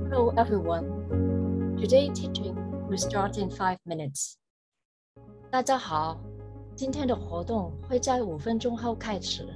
Hello everyone. Today's teaching will start in 5 minutes. 大家好，今天的活动会在5分钟后开始。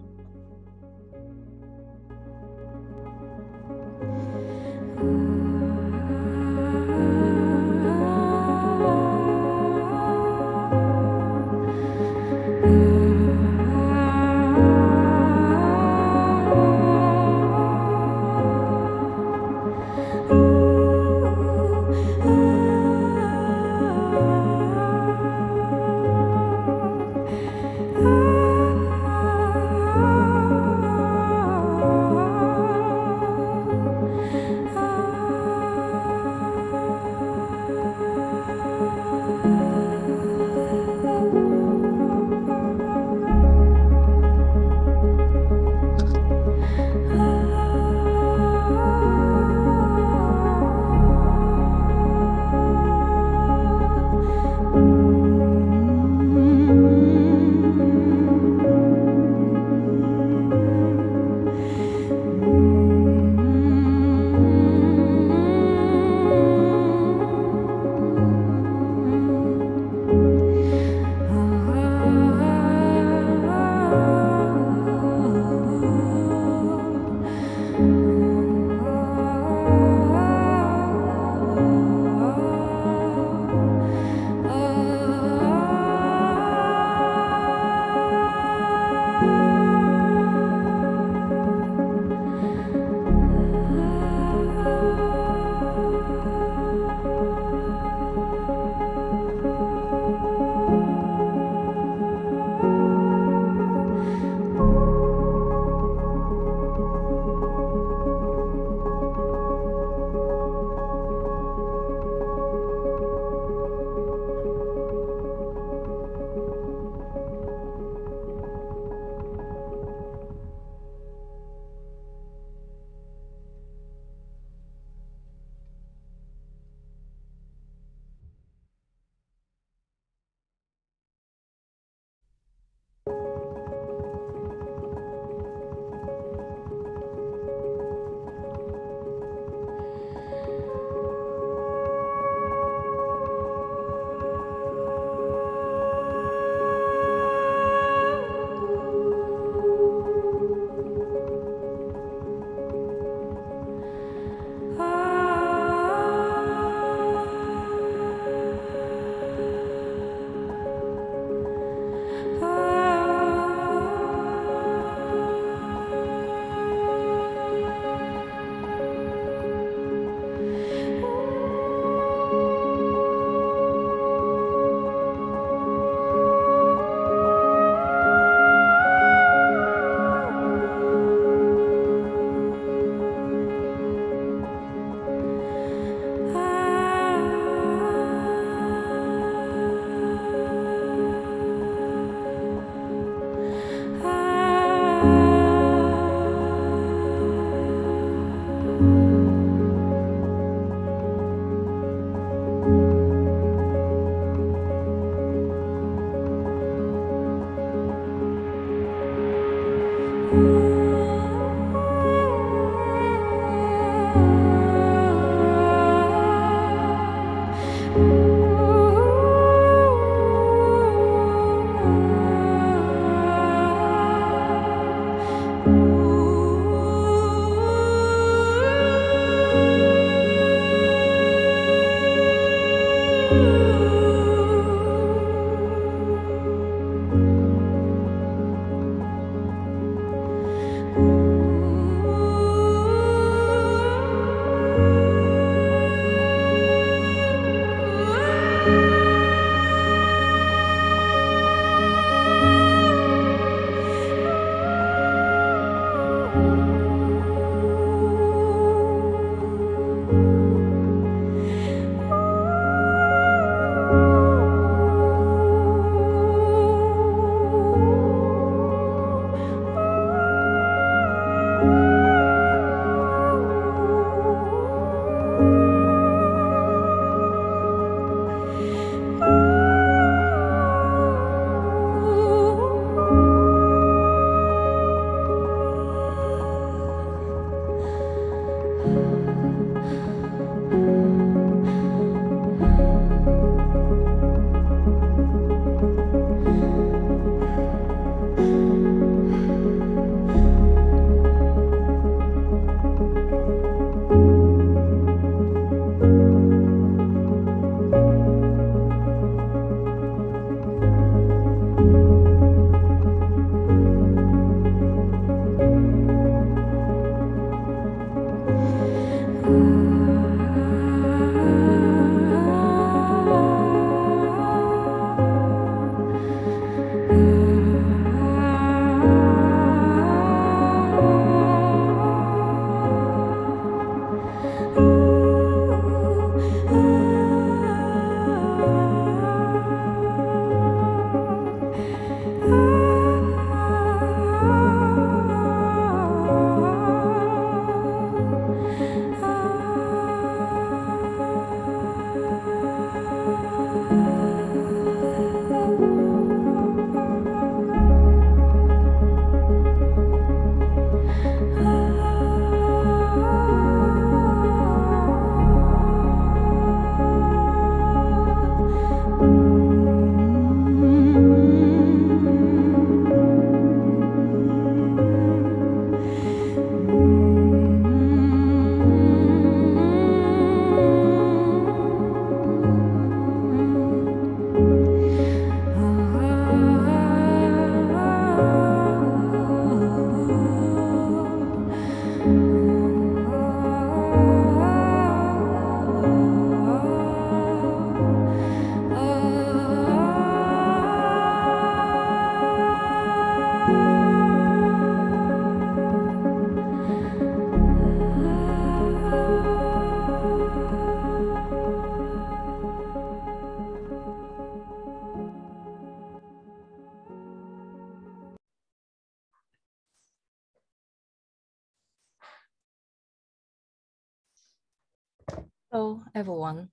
Hello, everyone.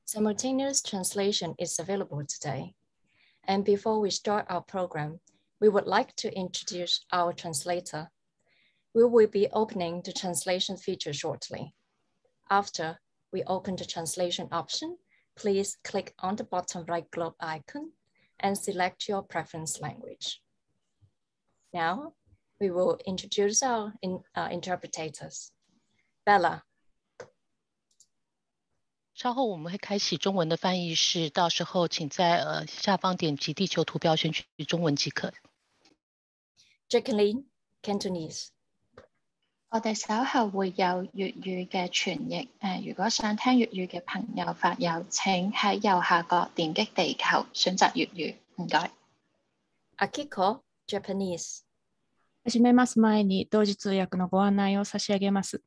Simultaneous translation is available today. And before we start our program, we would like to introduce our translator. We will be opening the translation feature shortly. After we open the translation option, please click on the bottom right globe icon and select your preference language. Now, we will introduce our interpreters. Bella. 稍后我们会开启中文的翻译室，到时候请在下方点击地球图标选取中文即可。Jacqueline, Cantonese。我哋稍後會有粵語嘅傳譯，如果想聽粵語嘅朋友發友，請喺右下角點擊地球選擇粵語，唔該。Akiko, Japanese。始めます前に同時通訳のご案内を差し上げます。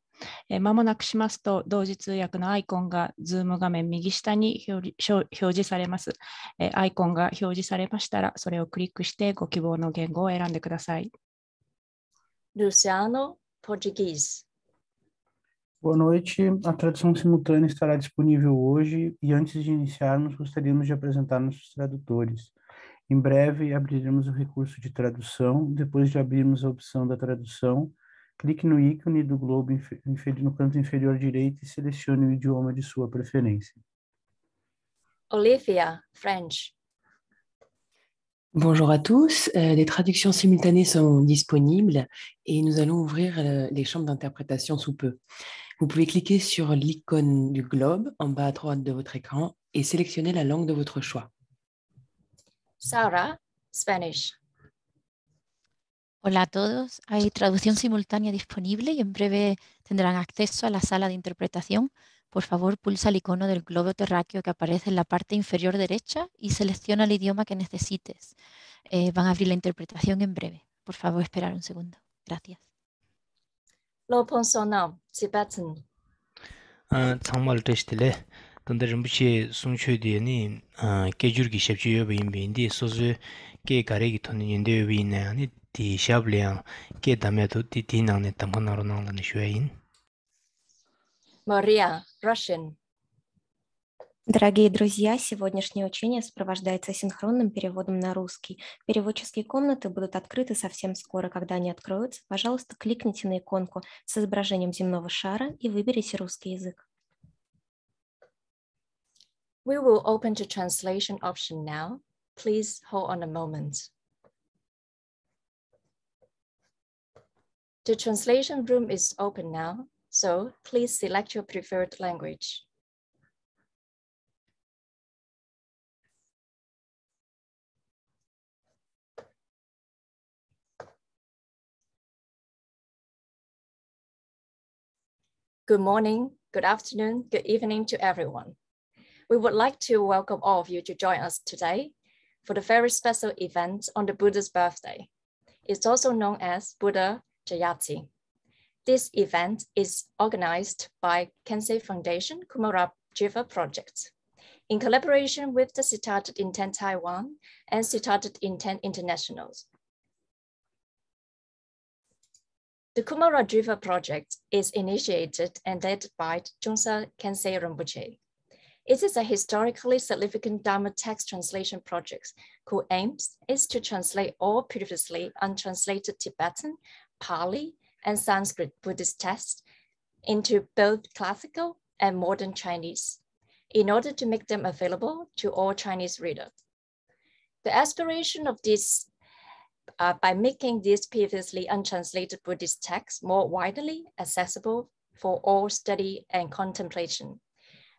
まもなくしますと同時通訳のアイコンが Zoom 画面右下に表示されます。アイコンが表示されましたらそれをクリックしてご希望の言語を選んでください。Luciano, Português. Boa noite, a tradução simultânea estará disponível hoje e antes de iniciarmos gostaríamos de apresentar nossos tradutores. Em breve abriremos o recurso de tradução, depois de abrirmos a opção da tradução, clique no ícone do globo no canto inferior direito e selecione o idioma de sua preferência. Olivia, French. Bonjour à tous, les traductions simultanées sont disponibles et nous allons ouvrir les chambres d'interprétation sous peu. Vous pouvez cliquer sur l'icône du globe en bas à droite de votre écran et sélectionnez la langue de votre choix. Sarah, Spanish. Hola a todos, hay traducción simultánea disponible y en breve tendrán acceso a la sala de interpretación. Por favor, pulsa el icono del globo terráqueo que aparece en la parte inferior derecha y selecciona el idioma que necesites. Van a abrir la interpretación en breve. Por favor, esperar un segundo. Gracias. Lo Ponsonam, Tibetan. 정말 되시길래 donde Rinpoche 송초디니 계줄기 샵주여 비인비인디 소소 게 가래기 토는 인데 비네 아니 디 샵량 게 담에도 디 디낭네 담가나로 나오는 쉐인. Maria, Russian. Дорогие друзья, сегодняшнее учение сопровождается синхронным переводом на русский. Переводческие комнаты будут открыты совсем скоро. Когда они откроются, пожалуйста, кликните на иконку с изображением земного шара и выберите русский язык. We will open the translation option now. Please hold on a moment. The translation room is open now, so please select your preferred language. Good morning, good afternoon, good evening to everyone. We would like to welcome all of you to join us today for the very special event on the Buddha's birthday. It's also known as Buddha Jayati. This event is organized by Khyentse Foundation Kumara Jiva Project in collaboration with the Started Intent Taiwan and Started Intent Internationals. The Kumara Jiva Project is initiated and led by Dzongsar Khyentse Rinpoche. It is a historically significant Dharma text translation project whose aim is to translate all previously untranslated Tibetan, Pali, and Sanskrit Buddhist texts into both classical and modern Chinese in order to make them available to all Chinese readers. The aspiration of this by making these previously untranslated Buddhist texts more widely accessible for all study and contemplation,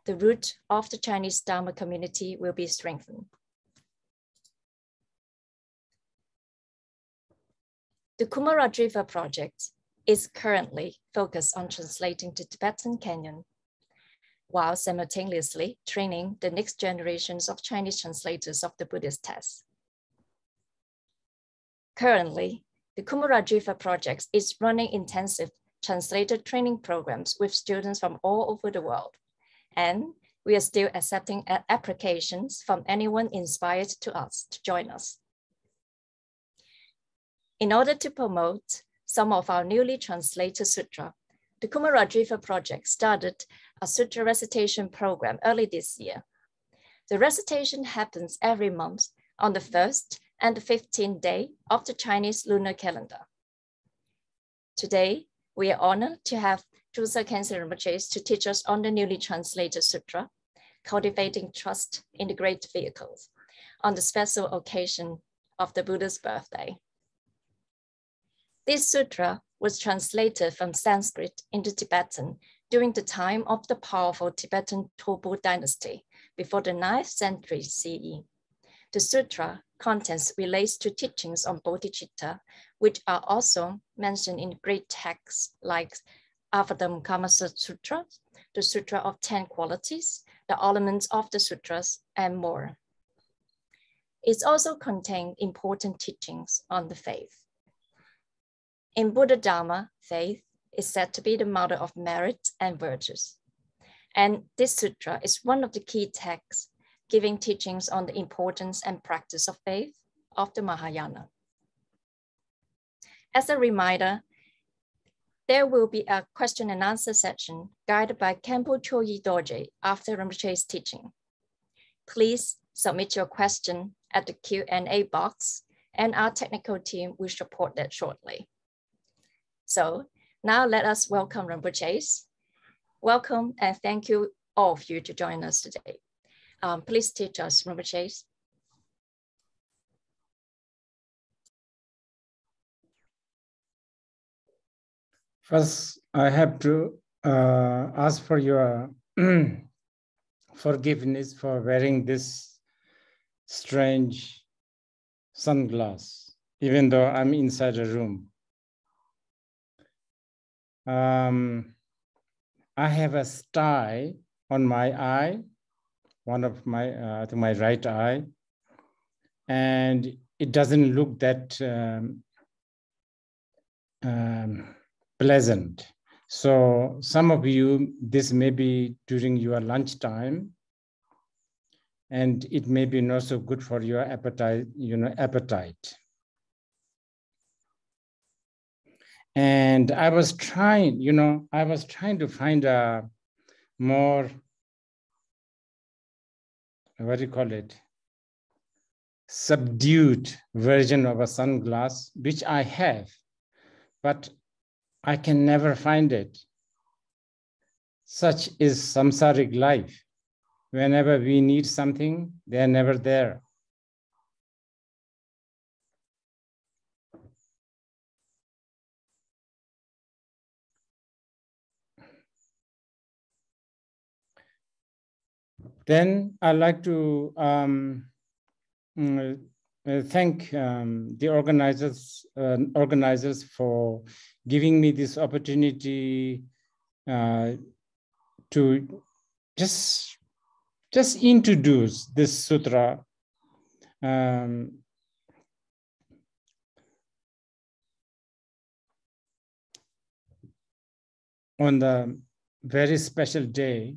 the root of the Chinese Dharma community will be strengthened. The Kumara Jiva project is currently focused on translating the Tibetan Canon, while simultaneously training the next generations of Chinese translators of the Buddhist texts. Currently, the Kumara Jiva project is running intensive translator training programs with students from all over the world, and we are still accepting applications from anyone inspired to us to join us. In order to promote some of our newly translated sutra, the Kumara Jiva project started a sutra recitation program early this year. The recitation happens every month on the 1st and the 15th day of the Chinese lunar calendar. Today, we are honored to have Dzongsar Khyentse Rinpoche to teach us on the newly translated sutra, Cultivating Trust in the Great Vehicles, on the special occasion of the Buddha's birthday. This sutra was translated from Sanskrit into Tibetan during the time of the powerful Tibetan Tobu dynasty before the 9th century CE. The sutra contents relates to teachings on bodhicitta, which are also mentioned in great texts like Avadam Sutra, the Sutra of 10 Qualities, the elements of the sutras, and more. It also contains important teachings on the faith. In Buddha Dharma, faith is said to be the mother of merit and virtues. And this sutra is one of the key texts giving teachings on the importance and practice of faith of the Mahayana. As a reminder, there will be a question and answer session guided by Khenpo Choyi Dorje after Rinpoche's teaching. Please submit your question at the Q&A box, and our technical team will support that shortly. So now let us welcome Rinpoche. Welcome and thank you all of you to join us today. Please teach us, Rinpoche. First, I have to ask for your forgiveness for wearing this strange sunglass, even though I'm inside a room. I have a sty on my eye, one of my, to my right eye, and it doesn't look that pleasant. So some of you, this may be during your lunchtime, and it may be not so good for your appetite, appetite. And I was trying, to find a more, what do you call it? Subdued version of a sunglass, which I have, but I can never find it. Such is samsaric life. Whenever we need something, they're never there. Then I'd like to thank the organizers for giving me this opportunity to just introduce this sutra. On the very special day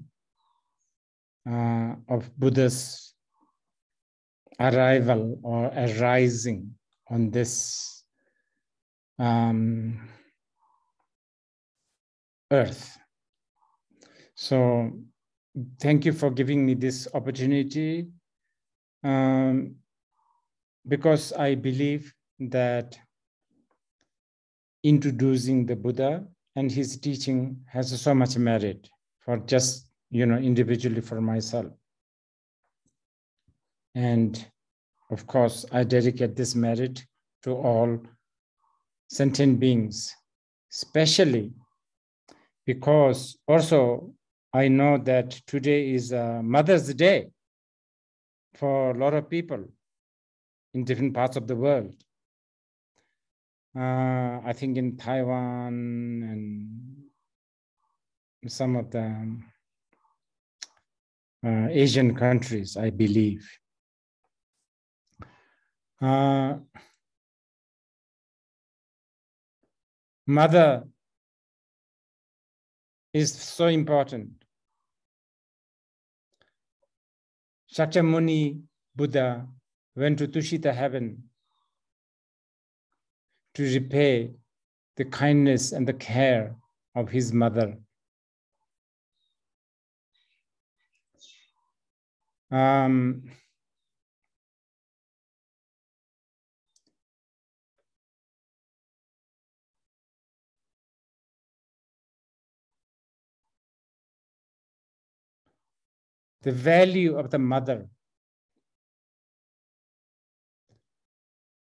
of Buddha's arrival or arising on this earth. So thank you for giving me this opportunity, because I believe that introducing the Buddha and his teaching has so much merit for just, individually for myself. And of course, I dedicate this merit to all sentient beings, especially because also I know that today is Mother's Day for a lot of people in different parts of the world. I think in Taiwan and some of the Asian countries, I believe. Mother is so important. Shakyamuni Buddha went to Tushita heaven to repay the kindness and the care of his mother. The value of the mother,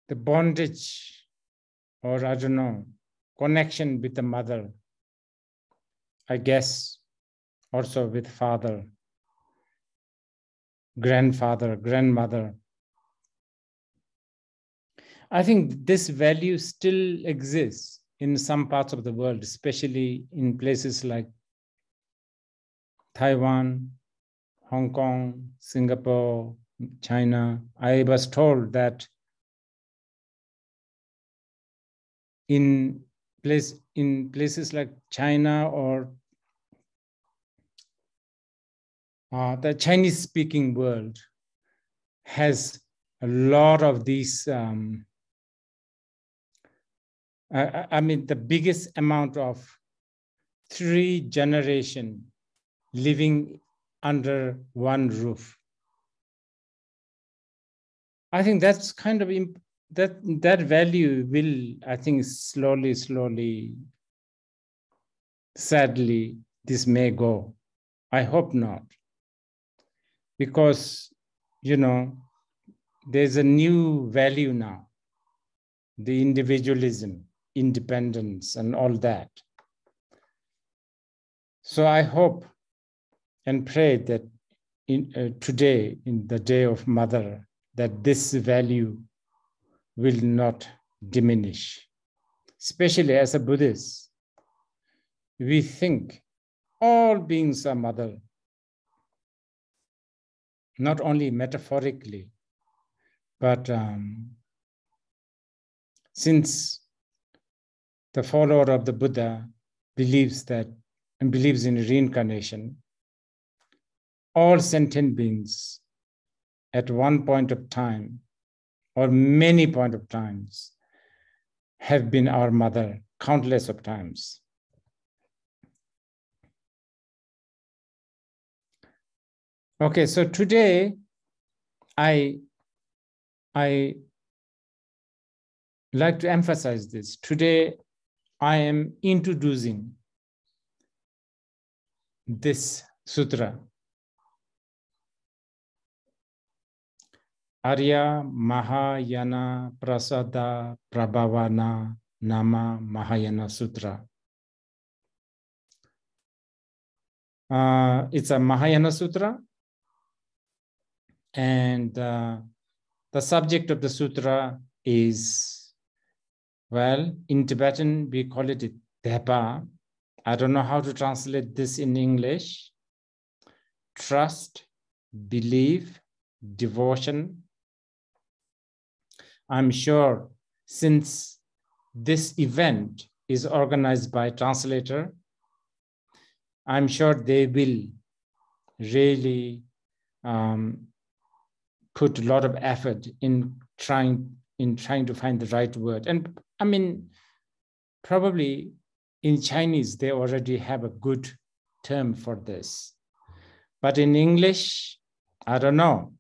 the bondage, or I don't know, connection with the mother, I guess also with father, grandfather, grandmother. I think this value still exists in some parts of the world, especially in places like Taiwan, Hong Kong, Singapore, China. I was told that in places like China or the Chinese-speaking world has a lot of these, the biggest amount of 3 generations living under one roof. I think that's kind of, that value will, I think, slowly, sadly, this may go. I hope not. Because, there's a new value now, the individualism, independence, and all that. So I hope and pray that today, in the Day of Mother, that this value will not diminish. Especially as a Buddhist, we think all beings are mother, not only metaphorically, but since the follower of the Buddha believes in reincarnation, all sentient beings at one point of time or many point of times have been our mother countless of times. Okay, so today I like to emphasize this. Today I am introducing this sutra, Arya Mahayana Prasada Prabhavana Nama Mahayana Sutra. It's a Mahayana Sutra, and the subject of the sutra is, well, in Tibetan we call it Depa. I don't know how to translate this in English. Trust, belief, devotion. I'm sure since this event is organized by a translator, I'm sure they will really put a lot of effort in trying to find the right word. And I mean, probably in Chinese, they already have a good term for this. But in English, I don't know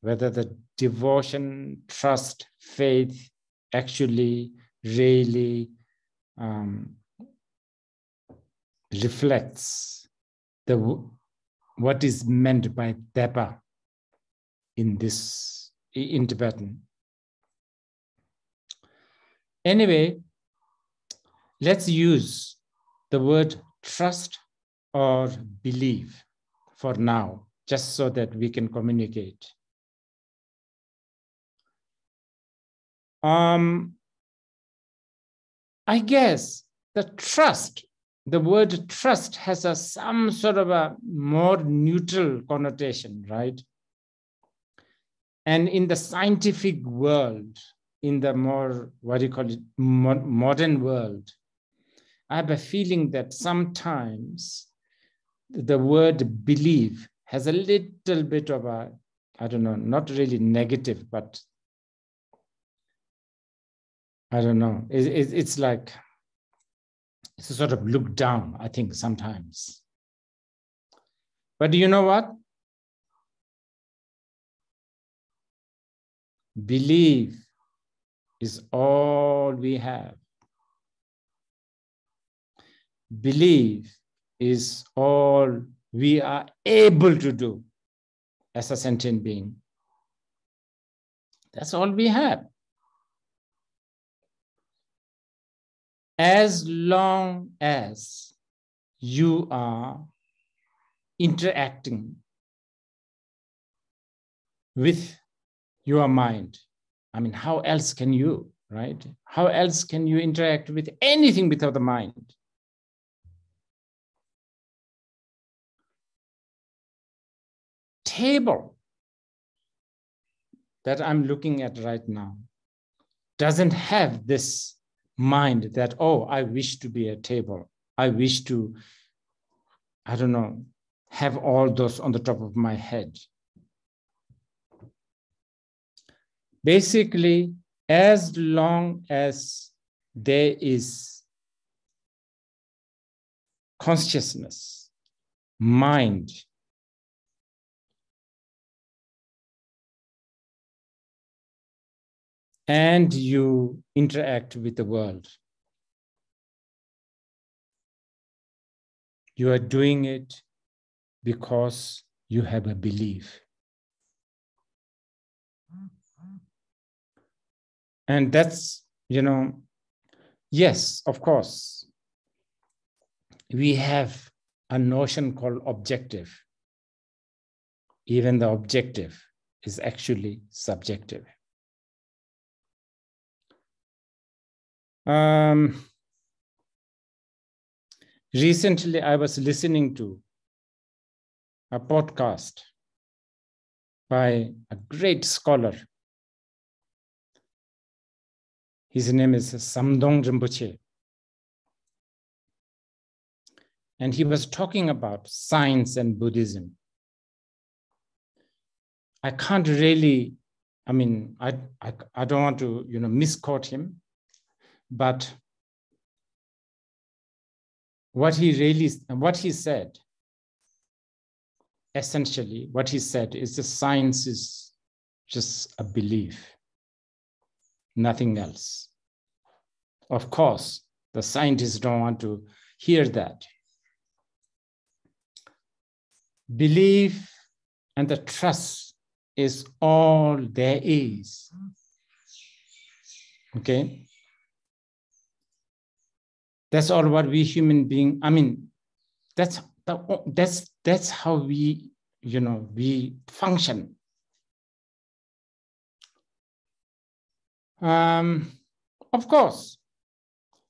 whether the devotion, trust, faith actually really reflects what is meant by Depa in Tibetan. Anyway, let's use the word trust or believe for now, just so that we can communicate. I guess the word trust has some sort of a more neutral connotation, right? And in the scientific world, in the more, modern world, I have a feeling that sometimes the word believe has a little bit of a, I don't know, not really negative, but I don't know. It's like, it's a sort of look down, I think, sometimes. But you know what? Belief is all we have. Belief is all we are able to do as a sentient being. That's all we have. As long as you are interacting with your mind, I mean, how else can you, right? How else can you interact with anything without the mind? Table that I'm looking at right now doesn't have this mind that, oh, I wish to be a table. I wish to, I don't know, have all those on the top of my head. Basically, as long as there is consciousness, mind, and you interact with the world, you are doing it because you have a belief. And that's, yes, of course, we have a notion called objective. even the objective is actually subjective. Recently, I was listening to a podcast by a great scholar. His name is Samdong Rinpoche. And he was talking about science and Buddhism. I can't really, I don't want to, misquote him, but what he said, essentially, what he said is the science is just a belief, nothing else. Of course, the scientists don't want to hear that. Belief and the trust is all there is. Okay? That's all what we human beings, that's how we, we function. Of course,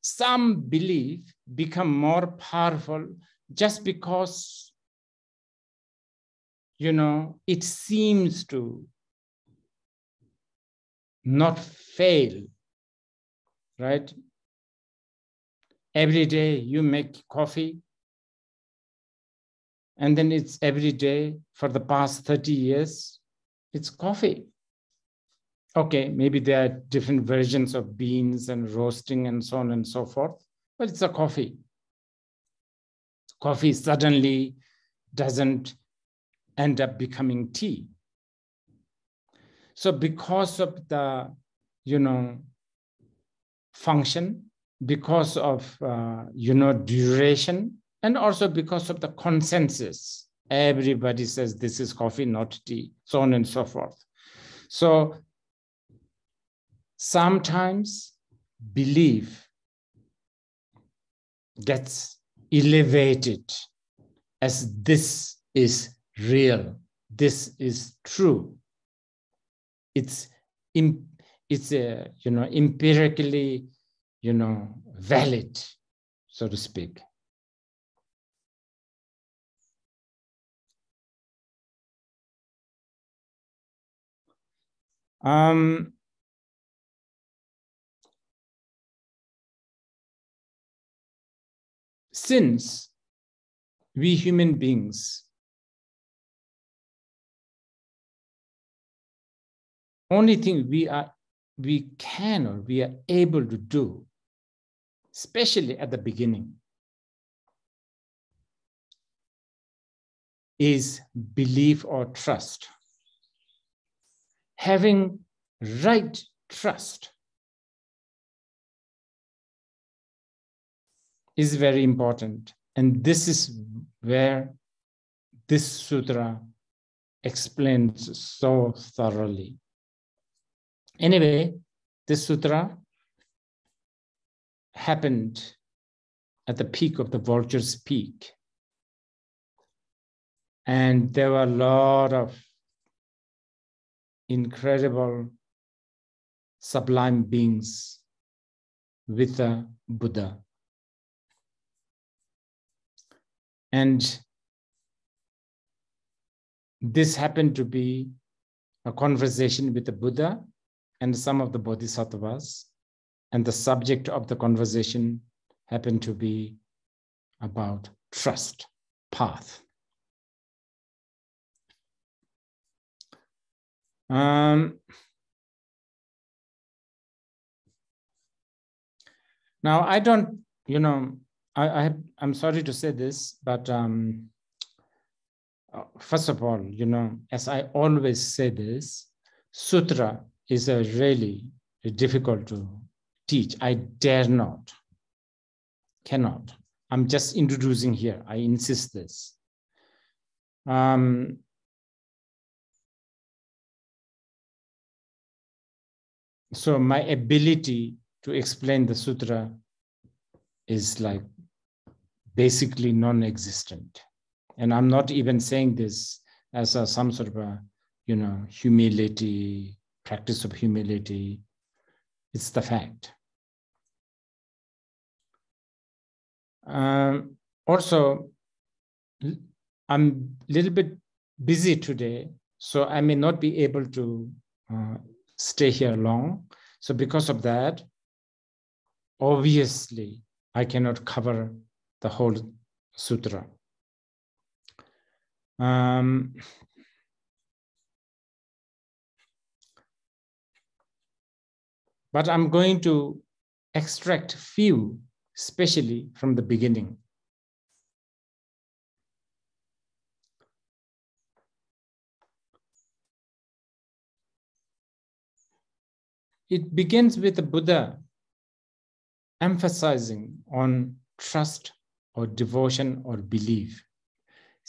some belief become more powerful just because, it seems to not fail, right? Every day you make coffee, and then it's every day for the past 30 years, it's coffee. Okay, maybe there are different versions of beans and roasting and so on and so forth, but it's a coffee. Coffee suddenly doesn't end up becoming tea. So because of the, function, because of, duration, and also because of the consensus, everybody says this is coffee, not tea, so on and so forth. So sometimes belief gets elevated as this is real, this is true. It's empirically, valid, so to speak. Since we human beings only thing we are able to do, especially at the beginning, is belief or trust. Having right trust is very important. And this is where this sutra explains so thoroughly. Anyway, this sutra happened at the peak of the Vulture's Peak. And there were a lot of incredible, sublime beings with the Buddha. And this happened to be a conversation with the Buddha and some of the Bodhisattvas. And the subject of the conversation happened to be about trust, path. Now, I don't, I'm sorry to say this, but first of all, as I always say this, sutra is really difficult to teach. I dare not, cannot. I'm just introducing here. I insist this. So my ability to explain the sutra is like basically non-existent. And I'm not even saying this as some sort of a, humility, practice of humility. It's the fact. Also, I'm a little bit busy today, so I may not be able to stay here long. So because of that, obviously, I cannot cover the whole sutra. But I'm going to extract few, especially from the beginning. It begins with the Buddha emphasizing on trust or devotion or belief,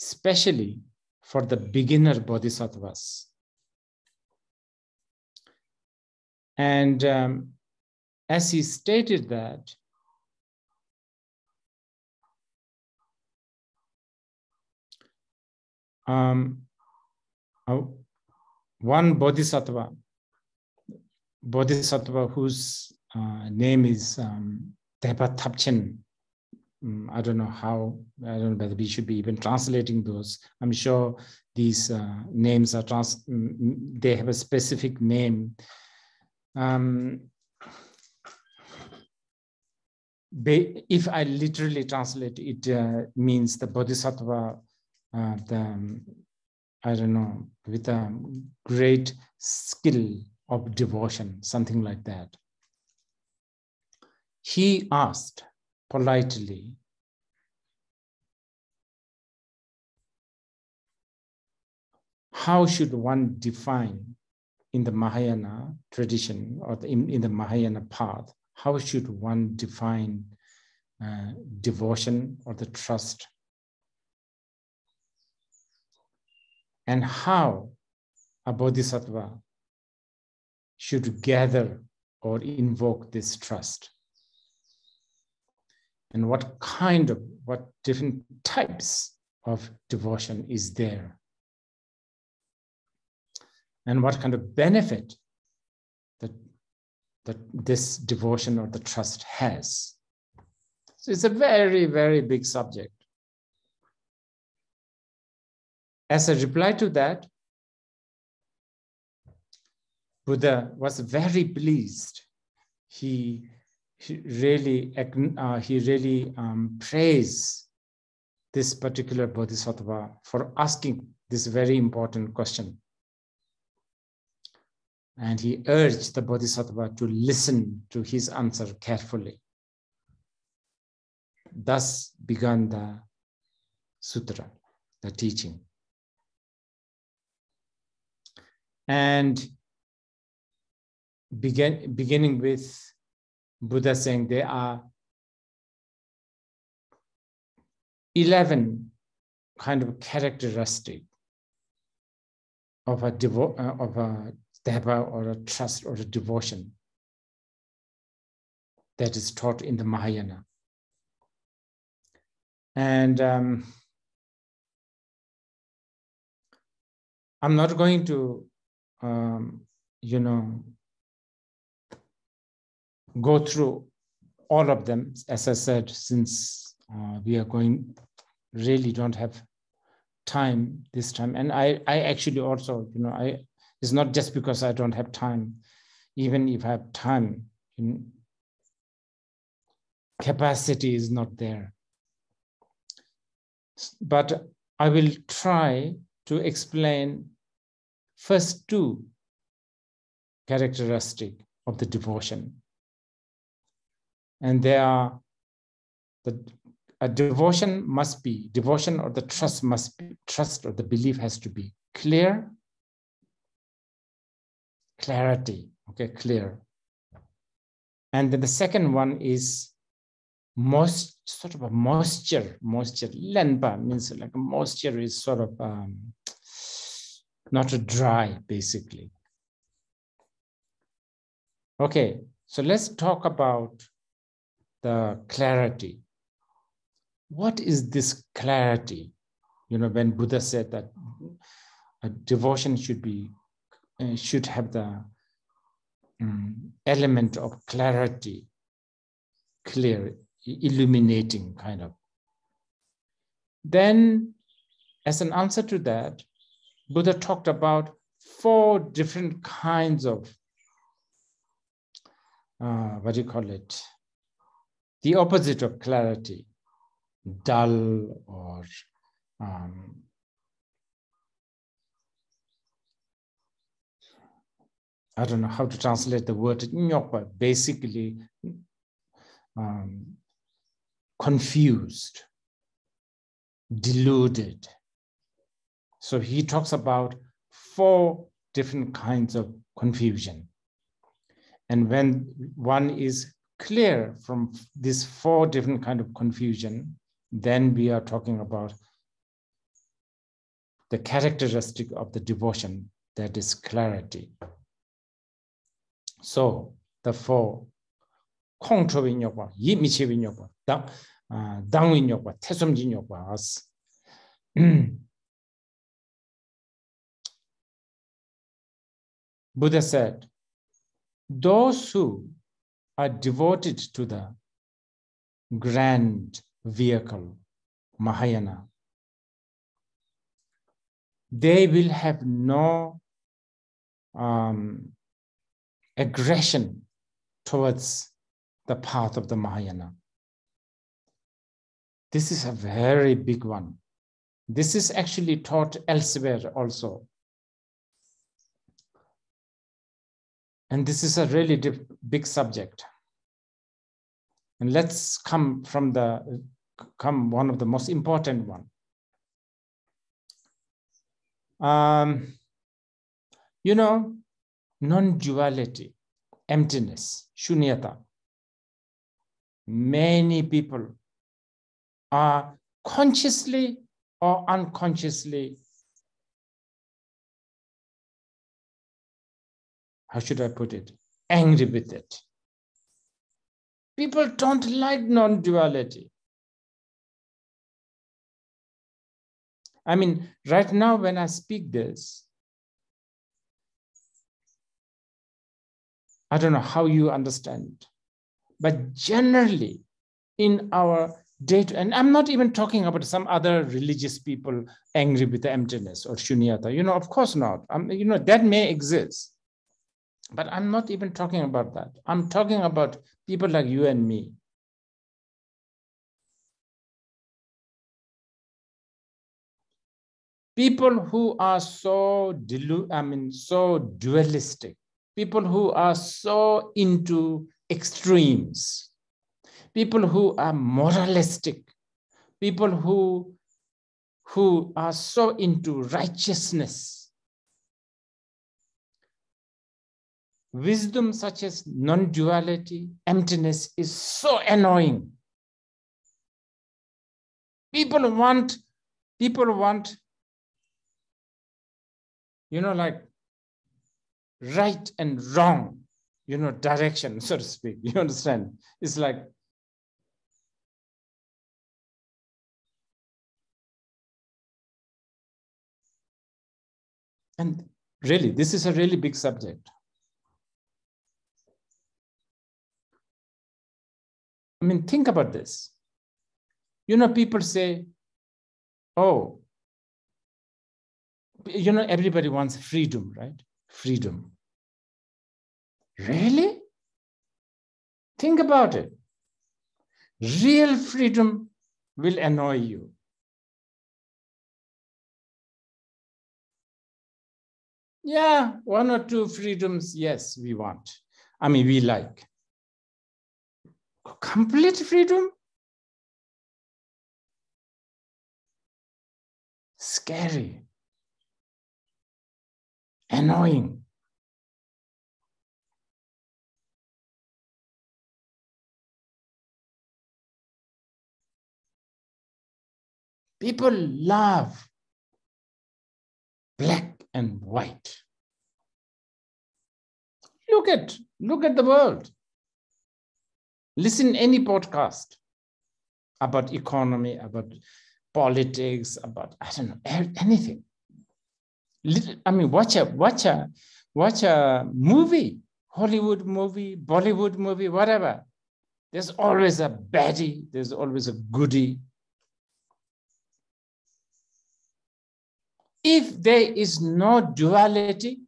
especially for the beginner bodhisattvas. And as he stated that, one bodhisattva whose name is Tepa Thapchen. I don't know whether we should be even translating those. I'm sure these names are they have a specific name. If I literally translate it, means the bodhisattva, with a great skill of devotion, something like that. He asked politely, how should one define in the Mahayana tradition or in the Mahayana path, how should one define devotion or the trust? And how a bodhisattva should gather or invoke this trust? And what different types of devotion is there? And what kind of benefit that this devotion or the trust has? So it's a very, very big subject. As a reply to that, Buddha was very pleased. He really praised this particular bodhisattva for asking this very important question. And he urged the bodhisattva to listen to his answer carefully. Thus began the sutra, the teaching. And beginning with Buddha saying there are 11 kind of characteristics of a deva or a trust or a devotion that is taught in the Mahayana. And I'm not going to, go through all of them, as I said, since we are really don't have time this time. And I actually also, it's not just because I don't have time. Even if I have time, capacity is not there. But I will try to explain first two characteristics of the devotion. And they are a devotion or the trust must be, trust or the belief has to be clear, clarity, okay, clear. And then the second one is sort of a moisture. Lenpa means like a moisture is sort of not a dry, basically. Okay, so let's talk about the clarity. What is this clarity? When Buddha said that a devotion should have the element of clarity, clear, illuminating kind of. Then, as an answer to that, Buddha talked about 4 different kinds of, what do you call it? The opposite of clarity, dull or I don't know how to translate the word nyokpa, basically confused, deluded. So he talks about 4 different kinds of confusion. And when one is clear from these 4 different kinds of confusion, then we are talking about the characteristic of the devotion, that is clarity. So the 4, Kongcho vinyokpa, Yimichi vinyokpa, Dang vinyokpa, Tesum vinyokpa. Buddha said, those who are devoted to the grand vehicle, Mahayana, they will have no aggression towards the path of the Mahayana. This is a very big one. This is actually taught elsewhere also. And this is a really big subject. And let's come one of the most important one. Non-duality, emptiness, shunyata. Many people are consciously or unconsciously, how should I put it, angry with it. People don't like non-duality. I mean, right now when I speak this, I don't know how you understand, but generally in our day-to-day, and I'm not even talking about some other religious people angry with the emptiness or shunyata, of course not. That may exist, but I'm not even talking about that. I'm talking about people like you and me. People who are so dualistic, people who are so into extremes, people who are moralistic, people who are so into righteousness. Wisdom such as non-duality, emptiness is so annoying. People want, like right and wrong, direction, so to speak. You understand? It's like, and really, this is a really big subject. I mean, think about this. People say, oh, everybody wants freedom, right? Freedom. Really? Think about it. Real freedom will annoy you. Yeah, 1 or 2 freedoms, yes, we want. I mean, we like. Complete freedom? Scary. Annoying. People love black and white. Look at the world. Listen to any podcast about economy, about politics, about, I don't know, anything. I mean, watch a movie, Hollywood movie, Bollywood movie, whatever. There's always a baddie, there's always a goodie. If there is no duality,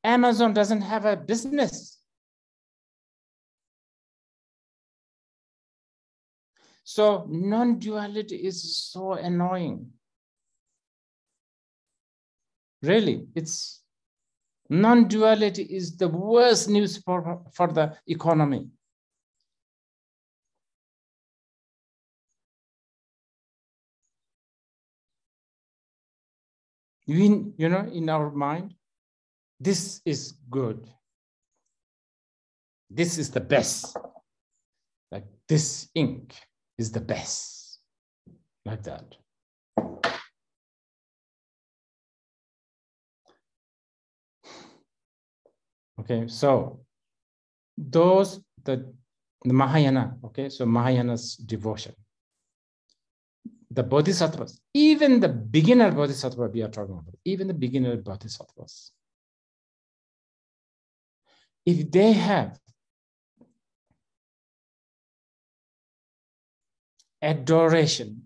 Amazon doesn't have a business. So non-duality is so annoying. Really, it's non-duality is the worst news for the economy. We, in our mind, this is good. This is the best. Like this ink is the best. Like that. Okay, so the Mahayana, okay, so Mahayana's devotion. The Bodhisattvas, even the beginner Bodhisattva we are talking about, even the beginner Bodhisattvas, if they have adoration,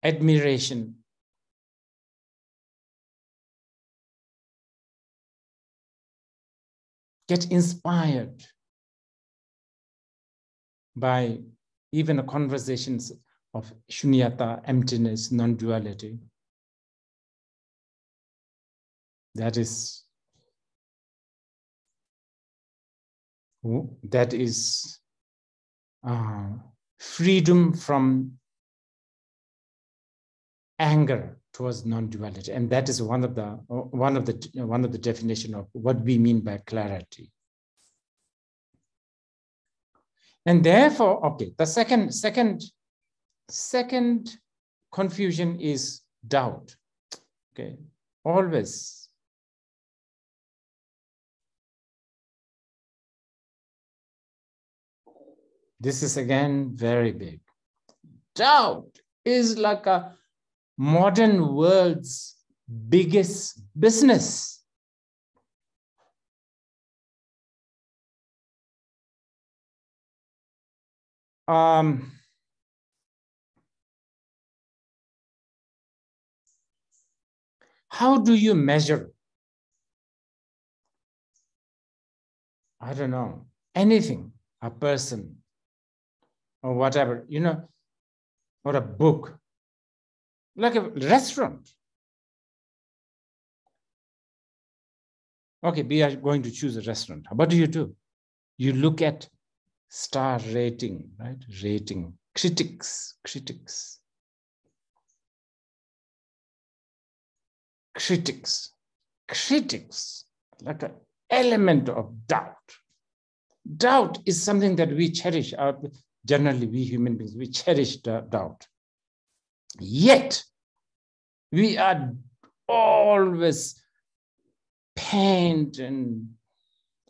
admiration, get inspired by even the conversations of shunyata, emptiness, non-duality, that is freedom from anger towards non-duality, and that is one of the definition of what we mean by clarity. And therefore, okay, the second confusion is doubt. Okay, always. This is again very big. Doubt is like a modern world's biggest business. How do you measure? I don't know, anything, a person or whatever, or a book, like a restaurant. Okay, we are going to choose a restaurant. What do? You look at star rating, right? Rating, critics, like an element of doubt. Doubt is something that we cherish. Generally, we human beings, we cherish doubt. Yet, we are always pained and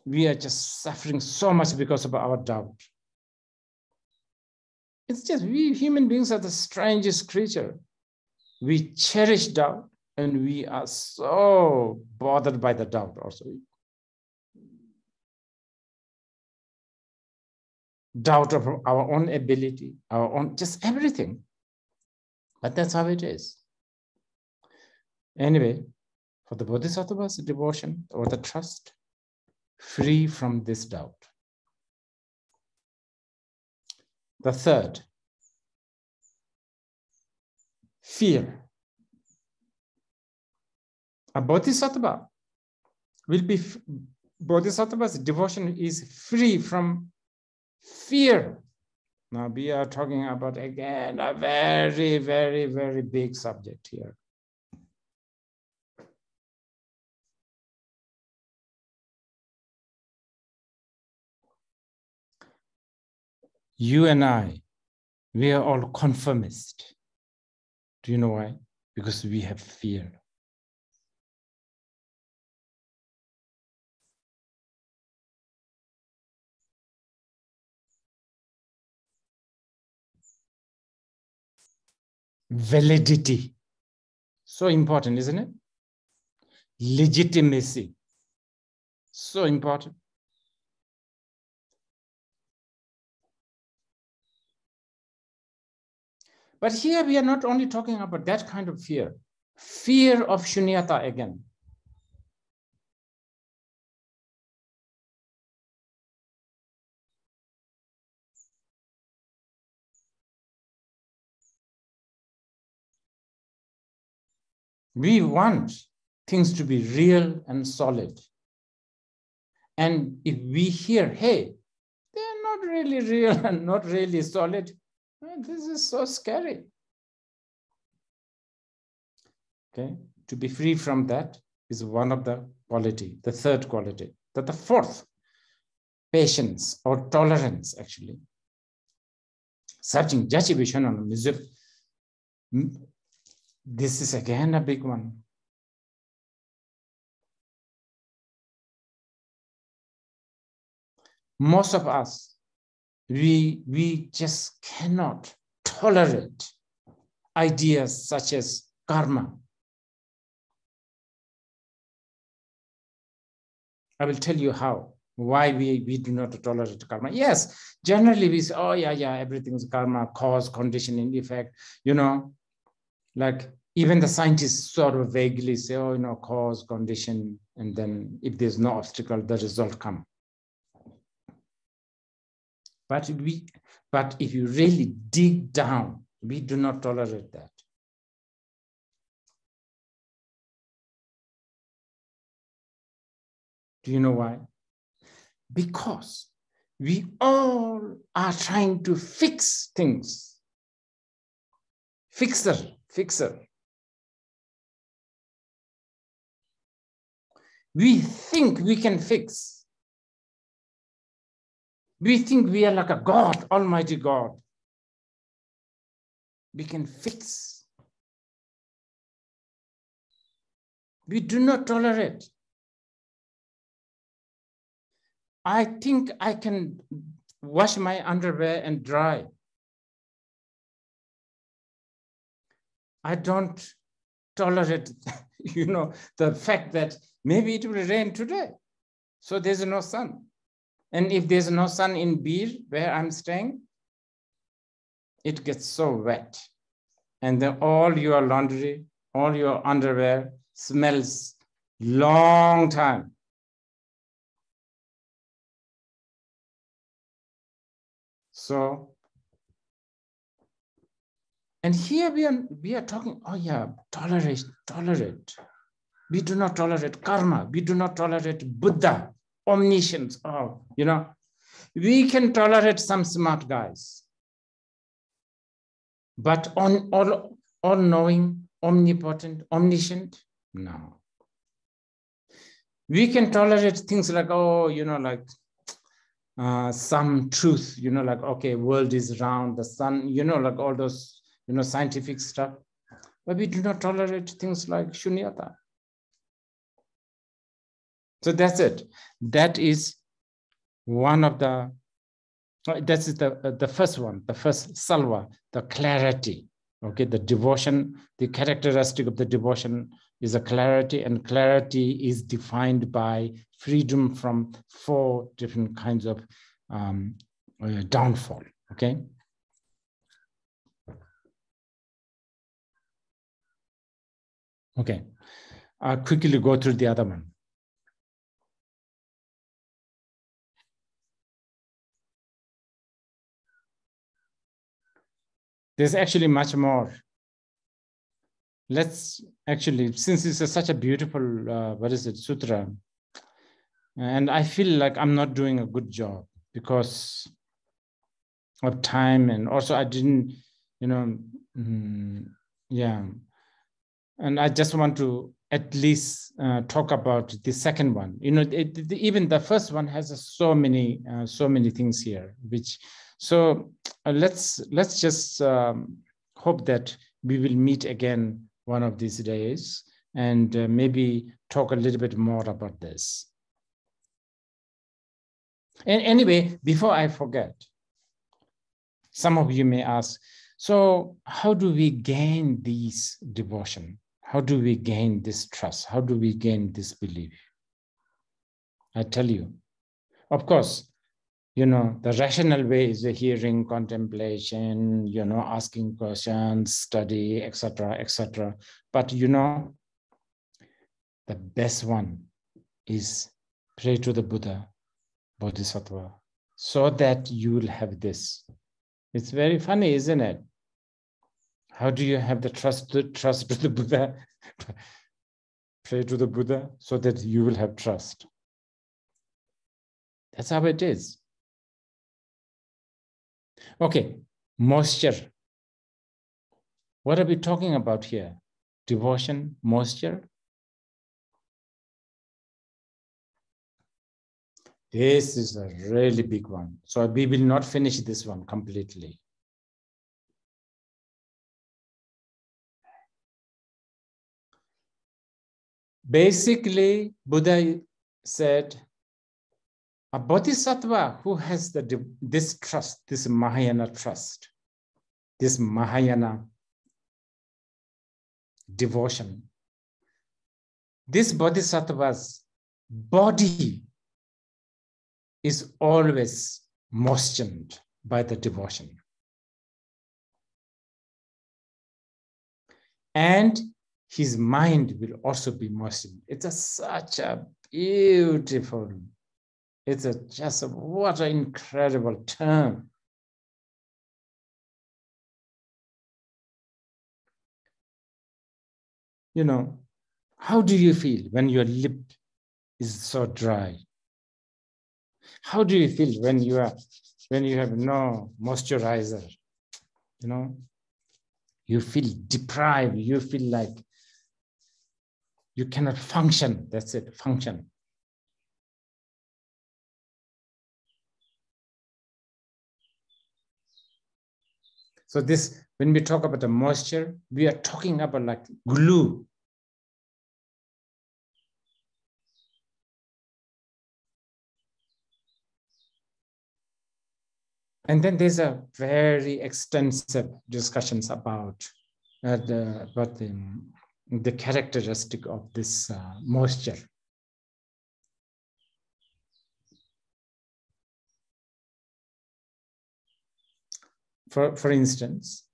we are just suffering so much because of our doubt. It's just we human beings are the strangest creature. We cherish doubt and we are so bothered by the doubt also. Doubt of our own ability, our own, just everything. But that's how it is. Anyway, for the Bodhisattva's devotion or the trust, free from this doubt. The third, fear. A Bodhisattva will be, Bodhisattva's devotion is free from fear. Now we are talking about, again, a very, very, very big subject here. You and I, we are all conformist. Do you know why? Because we have fear. validity. So important, isn't it? Legitimacy. So important. But here we are not only talking about that kind of fear. Fear of shunyata again. We want things to be real and solid. And if we hear, hey, they're not really real and not really solid, this is so scary. Okay, to be free from that is one of the quality, the third quality. That the fourth, patience or tolerance, actually. Searching, this is again a big one. Most of us, we just cannot tolerate ideas such as karma. I will tell you how, why we do not tolerate karma. Yes, generally we say, oh yeah, everything is karma, cause, condition, and effect. You know, like even the scientists sort of vaguely say, oh, cause, condition, and then if there's no obstacle, the result comes. But if you really dig down, we do not tolerate that. Do you know why? Because we all are trying to fix things. Fixer. We think we can fix. We think we are like a God, Almighty God. We can fix. We do not tolerate. I think I can wash my underwear and dry. I don't tolerate, the fact that maybe it will rain today. So there's no sun. And if there's no sun in Bir, where I'm staying, it gets so wet. And then all your laundry, all your underwear smells long time. So, and here we are talking, oh yeah, tolerate. We do not tolerate karma. We do not tolerate Buddha, omniscience. We can tolerate some smart guys. But all-knowing, omnipotent, omniscient, no. We can tolerate things like, some truth, like, okay, world is round, the sun, like all those, scientific stuff. But we do not tolerate things like shunyata. So that's it. That is one of the, that is the first one, the first salva, the clarity. Okay, the devotion, the characteristic of the devotion is a clarity, and clarity is defined by freedom from 4 different kinds of downfall. Okay. Okay, I'll quickly go through the other one. There's actually much more. Let's actually, since it's such a beautiful, sutra, and I feel like I'm not doing a good job because of time, and also I didn't, yeah. And I just want to at least talk about the second one. Even the first one has so many things here, which, so let's just hope that we will meet again one of these days and maybe talk a little bit more about this. And anyway, before I forget, some of you may ask, So how do we gain this devotion? How do we gain this trust? How do we gain this belief? I tell you, of course, the rational way is the hearing, contemplation, asking questions, study, etc., etc. But the best one is pray to the Buddha, Bodhisattva, so that you will have this. It's very funny, isn't it? How do you have the trust to the Buddha? Pray to the Buddha so that you will have trust. That's how it is. Okay, moisture. What are we talking about here? Devotion, moisture? This is a really big one. So we will not finish this one completely. Basically, Buddha said, a bodhisattva who has this trust, this Mahayana trust, this Mahayana devotion, this bodhisattva's body is always moistened by the devotion. And his mind will also be moistened. Such a beautiful, what an incredible term. How do you feel when your lip is so dry? How do you feel when you have no moisturizer? You feel deprived. You feel like you cannot function. That's it, function. So this, when we talk about the moisture, we are talking about like glue. And then there's a very extensive discussions about the characteristic of this moisture. For instance,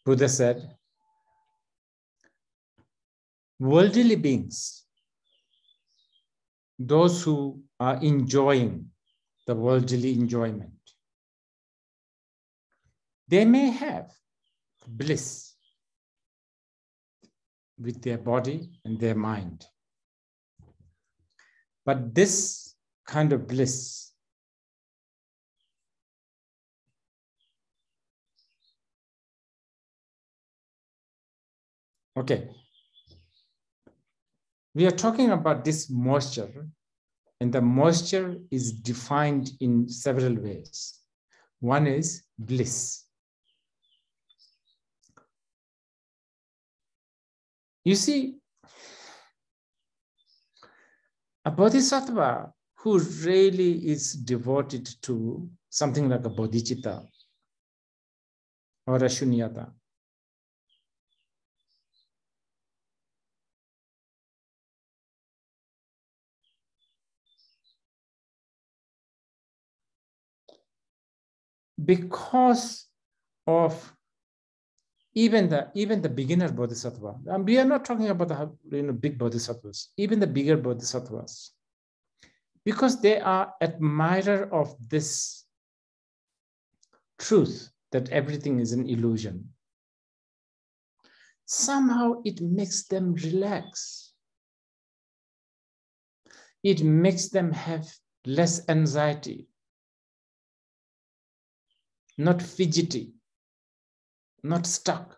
Buddha said, worldly beings, those who are enjoying the worldly enjoyment, they may have bliss with their body and their mind. But this kind of bliss we are talking about this moisture, and the moisture is defined in several ways. One is bliss. You see, a bodhisattva who really is devoted to something like a bodhicitta or a shunyata, because of even the beginner bodhisattva, and we are not talking about the big bodhisattvas, even the bigger bodhisattvas, because they are admirer of this truth that everything is an illusion. Somehow it makes them relax. It makes them have less anxiety, not fidgety, not stuck.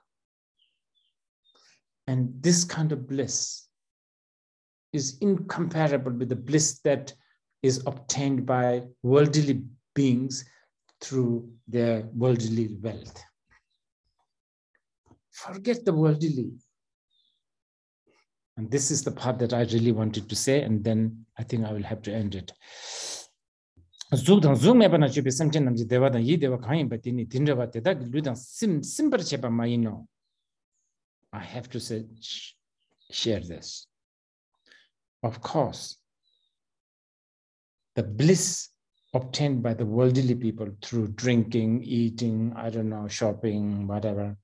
And this kind of bliss is incomparable with the bliss that is obtained by worldly beings through their worldly wealth. Forget the worldly. And this is the part that I really wanted to say, and then I think I will have to end it. Zugdang zoom ebana chupi samchin namji deva dan yi deva khayin batini dinrava teda ludang simper cheba maino. I have to say, share this. Of course, the bliss obtained by the worldly people through drinking, eating, I don't know, shopping, whatever.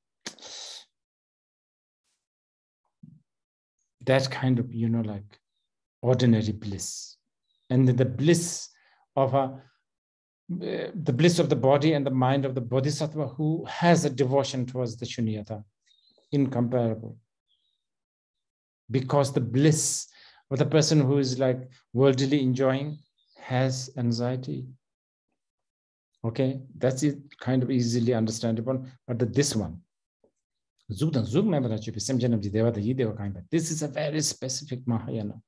That kind of, like ordinary bliss. And the bliss of the bliss of the body and the mind of the Bodhisattva who has a devotion towards the Shunyata, incomparable. Because the bliss of the person who is like worldly enjoying has anxiety. Okay, that's it, kind of easily understandable. But this one, this is a very specific Mahayana.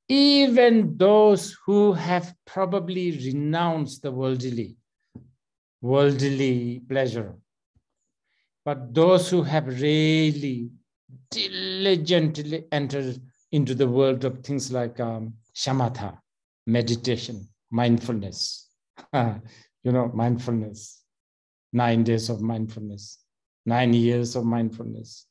Even those who have probably renounced the worldly pleasure, but those who have really diligently entered into the world of things like shamatha, meditation, mindfulness, mindfulness, 9 days of mindfulness, 9 years of mindfulness,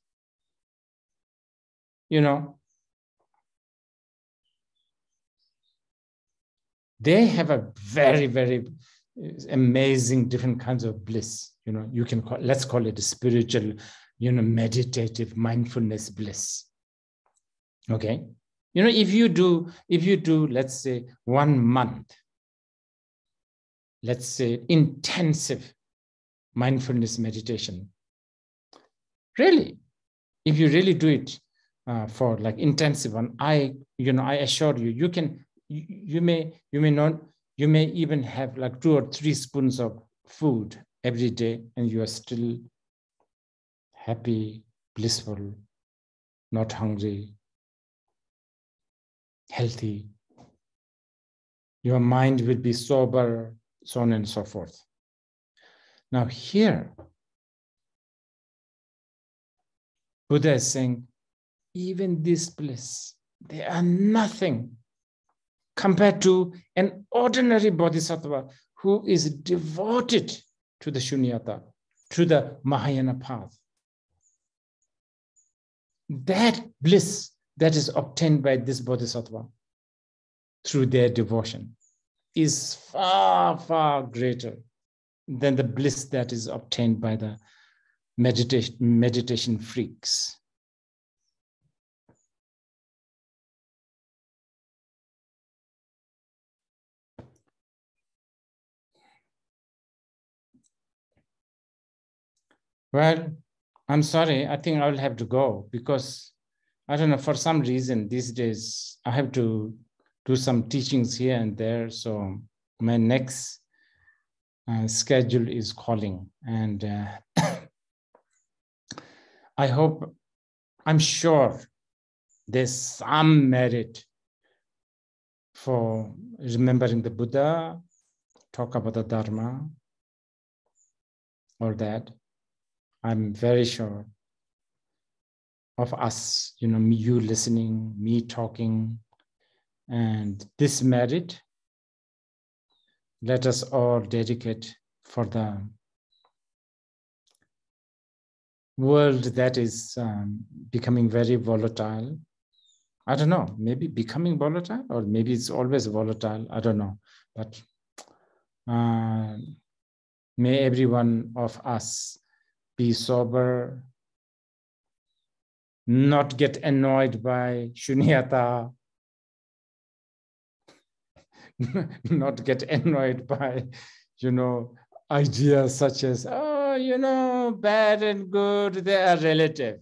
they have a very, very amazing different kinds of bliss. You can let's call it a spiritual, meditative mindfulness bliss. Okay, if you do, let's say 1 month, let's say intensive mindfulness meditation. Really, if you really do it for like intensive one, I assure you, you may even have like 2 or 3 spoons of food every day and you are still happy, blissful, not hungry, healthy. Your mind will be sober, so on and so forth. Now here, Buddha is saying, even this bliss, they are nothing compared to an ordinary bodhisattva who is devoted to the Shunyata, to the Mahayana path. That bliss that is obtained by this bodhisattva through their devotion is far, far greater than the bliss that is obtained by the meditation freaks. Well, I'm sorry, I think I will have to go because I don't know, for some reason these days I have to do some teachings here and there. So my next schedule is calling, and I'm sure there's some merit for remembering the Buddha, talk about the Dharma, or that. I'm very sure of us, you listening, me talking, and this merit, let us all dedicate for the world that is becoming very volatile. I don't know, maybe becoming volatile, or maybe it's always volatile, I don't know. But may every one of us be sober, not get annoyed by Shunyata, not get annoyed by, ideas such as, bad and good, they are relative.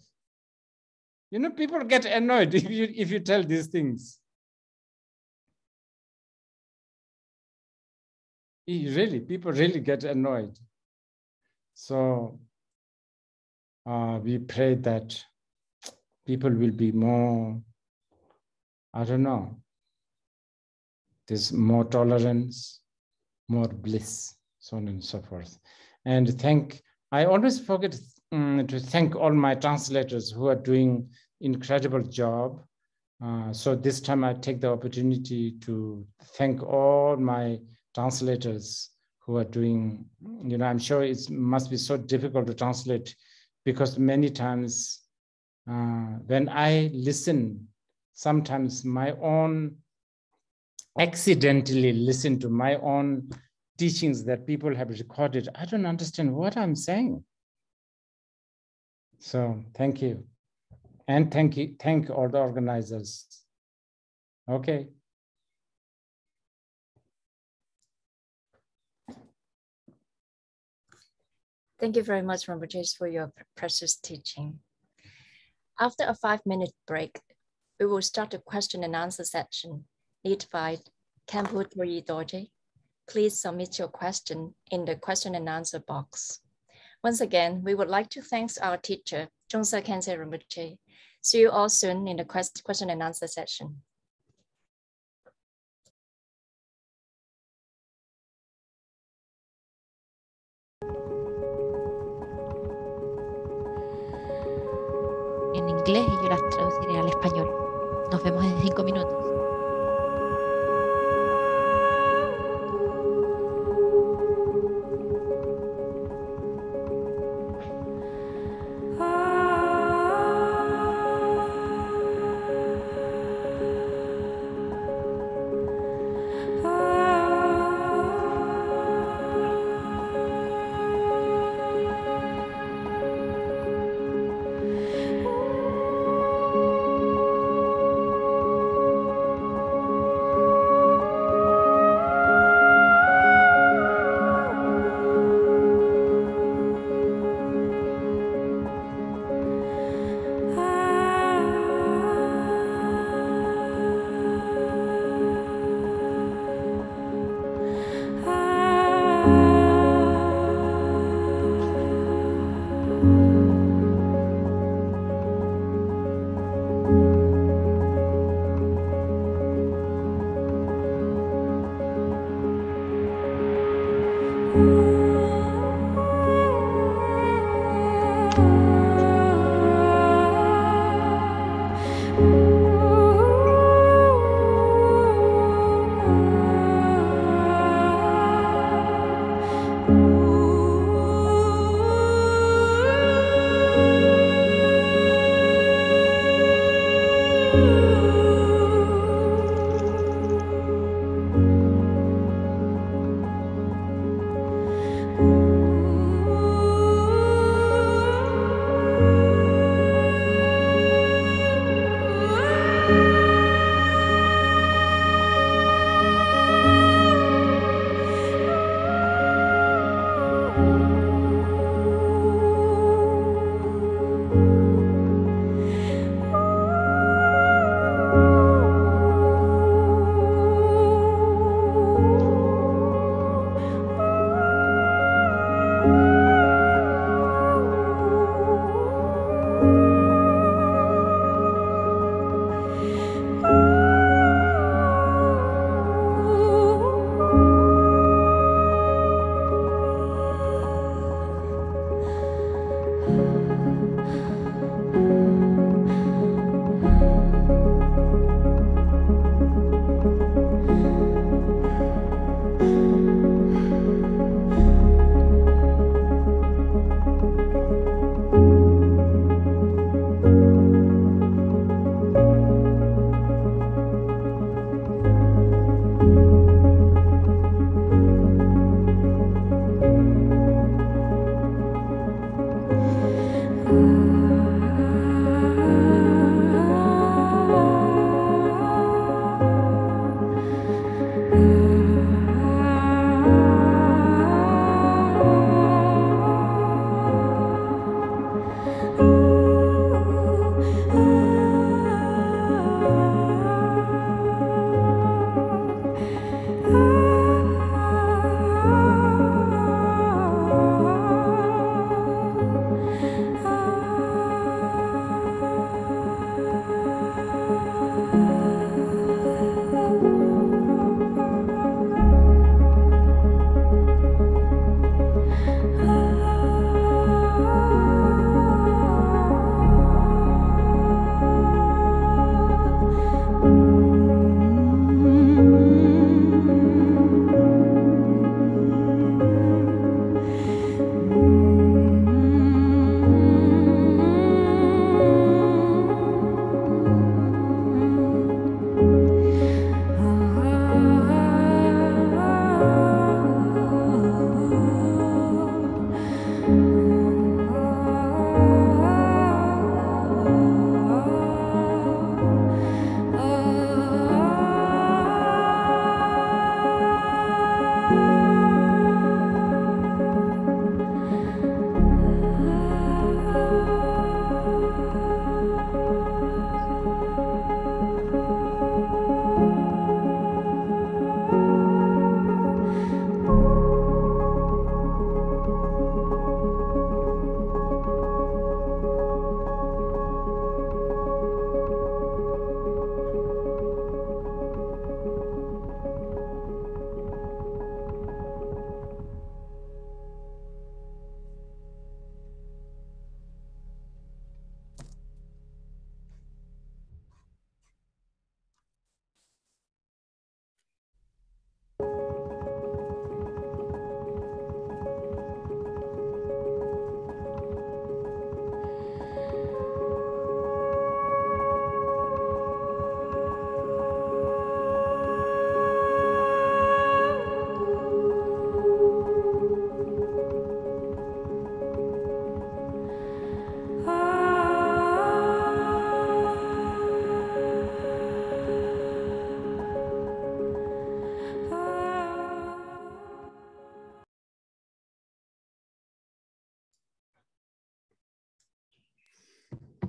People get annoyed if you tell these things. People really get annoyed. So we pray that people will be more, I don't know, there's more tolerance, more bliss, so on and so forth. And I always forget to thank all my translators who are doing incredible job So this time I take the opportunity to thank all my translators who are doing, I'm sure it must be so difficult to translate because many times when I listen, sometimes accidentally listen to my own teachings that people have recorded. I don't understand what I'm saying. So thank you. And thank all the organizers. Okay. Thank you very much, Rinpoche, for your precious teaching. After a 5-minute break, we will start the question and answer section led by Khenpo Dorji Dorje. Please submit your question in the question and answer box. Once again, we would like to thank our teacher, Dzongsar Khyentse Rinpoche. See you all soon in the question and answer session. En inglés y yo las traduciré al español. Nos vemos en 5 minutos.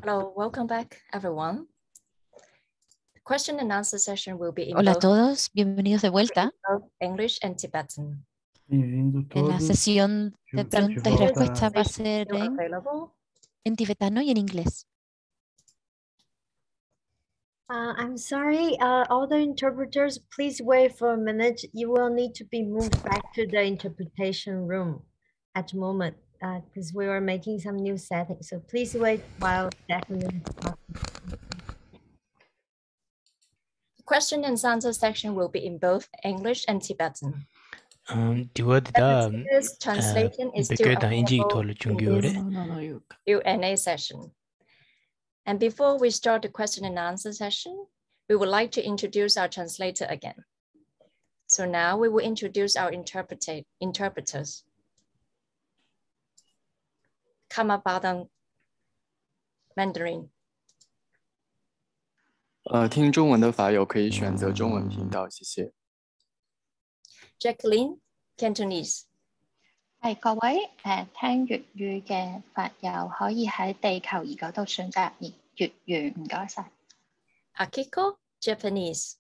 Hello, welcome back, everyone. The question and answer session will be in Hola a both todos, bienvenidos de vuelta. English and Tibetan. Bem-vindo En la todos. sesión de De preguntas y volta. respuestas va a ser Still available. en tibetano y en inglés. I'm sorry, all the interpreters, please wait for a minute. You will need to be moved back to the interpretation room at the moment because we are making some new settings. So please wait while Stephanie is talking. The question and answer section will be in both English and Tibetan. 디워드다 This translation is still 백교다 인지 available 돌 in 중교래. this Q&A session. And before we start the question and answer session, we would like to introduce our translator again. So now we will introduce our interpreters. Kamapadang Mandarin. 听中文的法友可以选择中文频道，谢謝。Jacqueline Cantonese. 係各位聽粵語嘅法友可以喺地球儀嗰度選擇粵語，唔該晒。Akiko Japanese.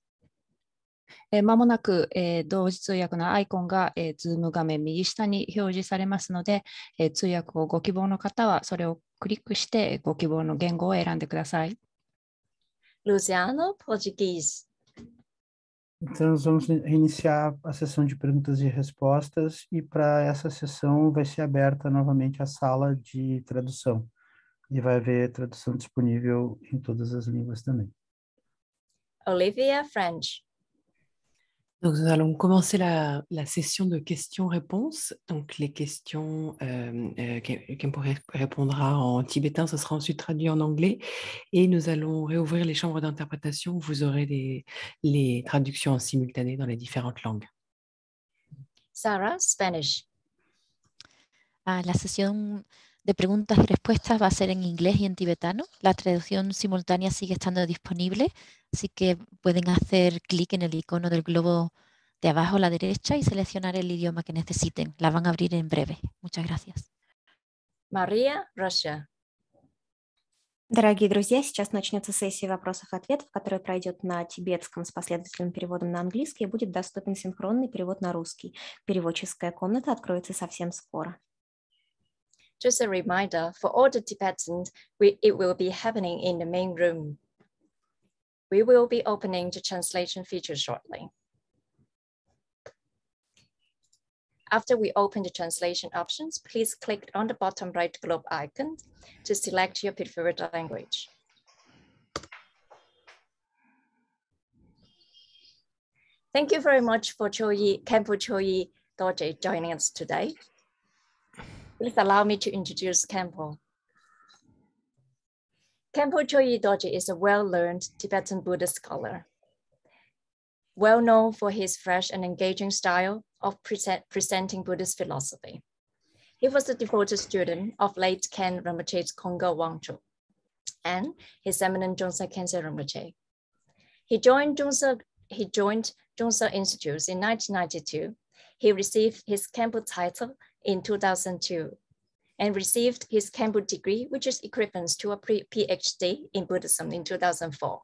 まもなく、同時通訳のアイコンが、Zoom 画面右下に表示されますので、通訳をご希望の方はそれをクリックしてご希望の言語を選んでください。Luciano Portuguese. Então, nós vamos reiniciar a sessão de perguntas e respostas e para essa sessão vai ser aberta novamente a sala de tradução e vai haver tradução disponível em todas as línguas também. Olivia French. Donc, nous allons commencer la session de questions-réponses. Donc, les questions, Khyentse répondra en tibétain, ce sera ensuite traduit en anglais. Et nous allons réouvrir les chambres d'interprétation où vous aurez les traductions en simultané dans les différentes langues. Sarah Spanish. La sesión de preguntas y respuestas va a ser en inglés y en tibetano. La traducción simultánea sigue estando disponible, así que pueden hacer clic en el icono del globo de abajo a la derecha y seleccionar el idioma que necesiten. La van a abrir en breve. Muchas gracias. Maria Russia. Дорогие друзья, сейчас начнется сессия вопросов и ответов, которая пройдет на тибетском с последовательным переводом на английский и будет доступен синхронный перевод на русский. Переводческая комната откроется совсем скоро. Just a reminder, for all the Tibetans, it will be happening in the main room. We will be opening the translation feature shortly. After we open the translation options, please click on the bottom right globe icon to select your preferred language. Thank you very much for Khenpo Choyi Dorje joining us today. Please allow me to introduce Khenpo. Khenpo Choyi Dorje is a well-learned Tibetan Buddhist scholar, well known for his fresh and engaging style of presenting Buddhist philosophy. He was a devoted student of late Khen Rinpoche's Konga Wangcho and his eminent Dzongsar Khyentse Rinpoche. He joined Dzongsar Institutes in 1992. He received his Khenpo title in 2002 and received his Khenpo degree, which is equivalent to a PhD in Buddhism in 2004.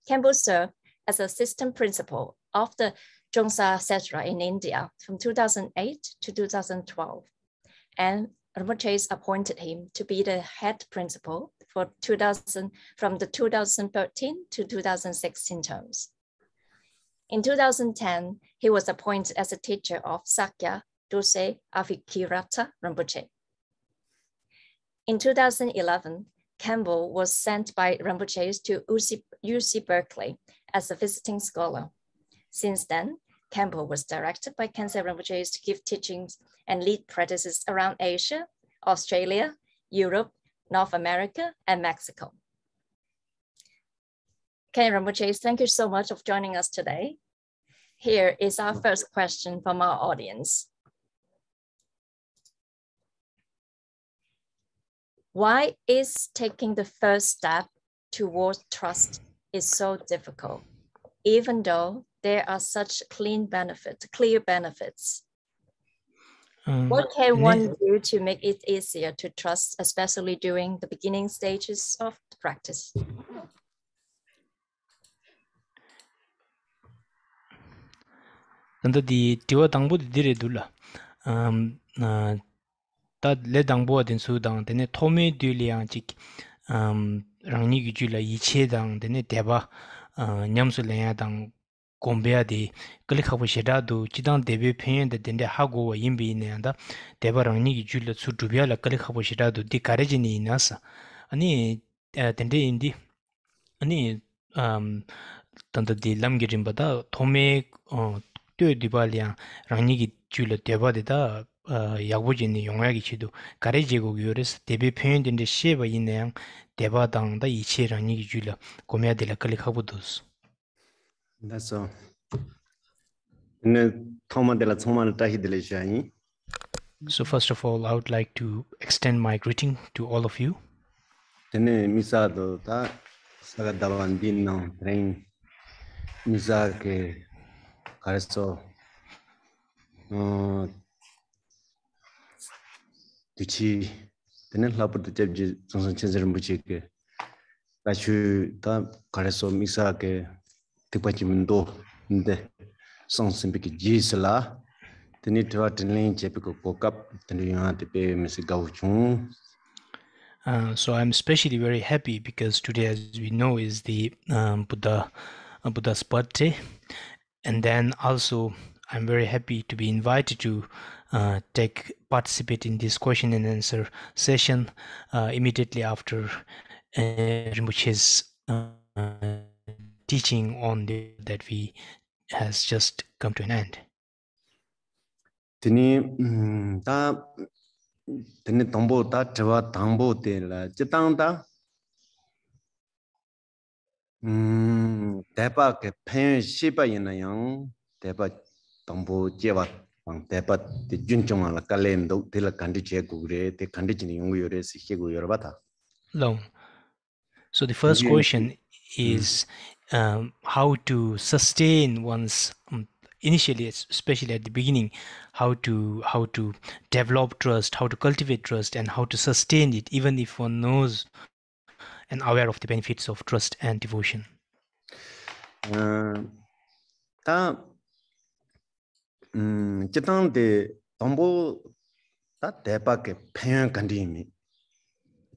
Khenpo served as assistant principal of the Dzongsar Sutra in India from 2008 to 2012. And Rinpoche appointed him to be the head principal for from the 2013 to 2016 terms. In 2010, he was appointed as a teacher of Sakya Dosei Avikirata Rinpoche. In 2011, Khenpo was sent by Rinpoche to UC Berkeley as a visiting scholar. Since then, Khenpo was directed by Khyentse Rinpoche to give teachings and lead practices around Asia, Australia, Europe, North America, and Mexico. Khyentse Rinpoche, thank you so much for joining us today. Here is our first question from our audience. Why is taking the first step towards trust is so difficult, even though there are such clear benefits? What can one do to make it easier to trust, especially during the beginning stages of the practice? Tanda di tiwa tangbo di dire dula. Ta le tangbo den su dang dene tome du liang chik rangni gi jula yiche dang dene deba nyamsu laya dang gombea di kali khabu sheda du chidang debe phenyen de dende hago wa yimbi ine da deba rangni gi jula su dubya la kali khabu sheda du di kareji ni inasa. Ani dende indi ani tanda di lam gi rimba da tome tyo diba liang rangni gi jula deba de da 야고진이 용약이 치도 가래지고 요레스 데베 표현된데 셰바 있네요. 데바당다 이치랑 얘기 줄라 고메아들라 클릭하고도스. That's all. 네 토마델라 토마를 타히들레샤니. So first of all, I would like to extend my greeting to all of you. 네 미사도 다 사가다반딘노 트레인 미사게 가르쳐 두치 되는 라부터 잡지 정선 천세를 묻히게 가슈 다 가르쳐 미사게 특별지문도 근데 성심비기 지슬라 되니 더 틀린 제비고 고갑 되니 요한테 베 미스 가우중. So I'm especially very happy because today, as we know, is the Buddha's birthday, and then also I'm very happy to be invited to participate in this question and answer session immediately after Rinpoche's teaching on that we has just come to an end. Tene tombo ta trawa tambo te la chitang ta tepa ke pen shiba yina yang tepa tombo jewa pang tepa te junchong la kalen do te la kandi che gure te kandi chini yung yore si he gu yore bata. Long. So the first question is how to sustain one's initially, especially at the beginning, how to develop trust, how to cultivate trust, and how to sustain it, even if one knows and aware of the benefits of trust and devotion. Ta chitang de tombo ta tepa ke pen kandi mi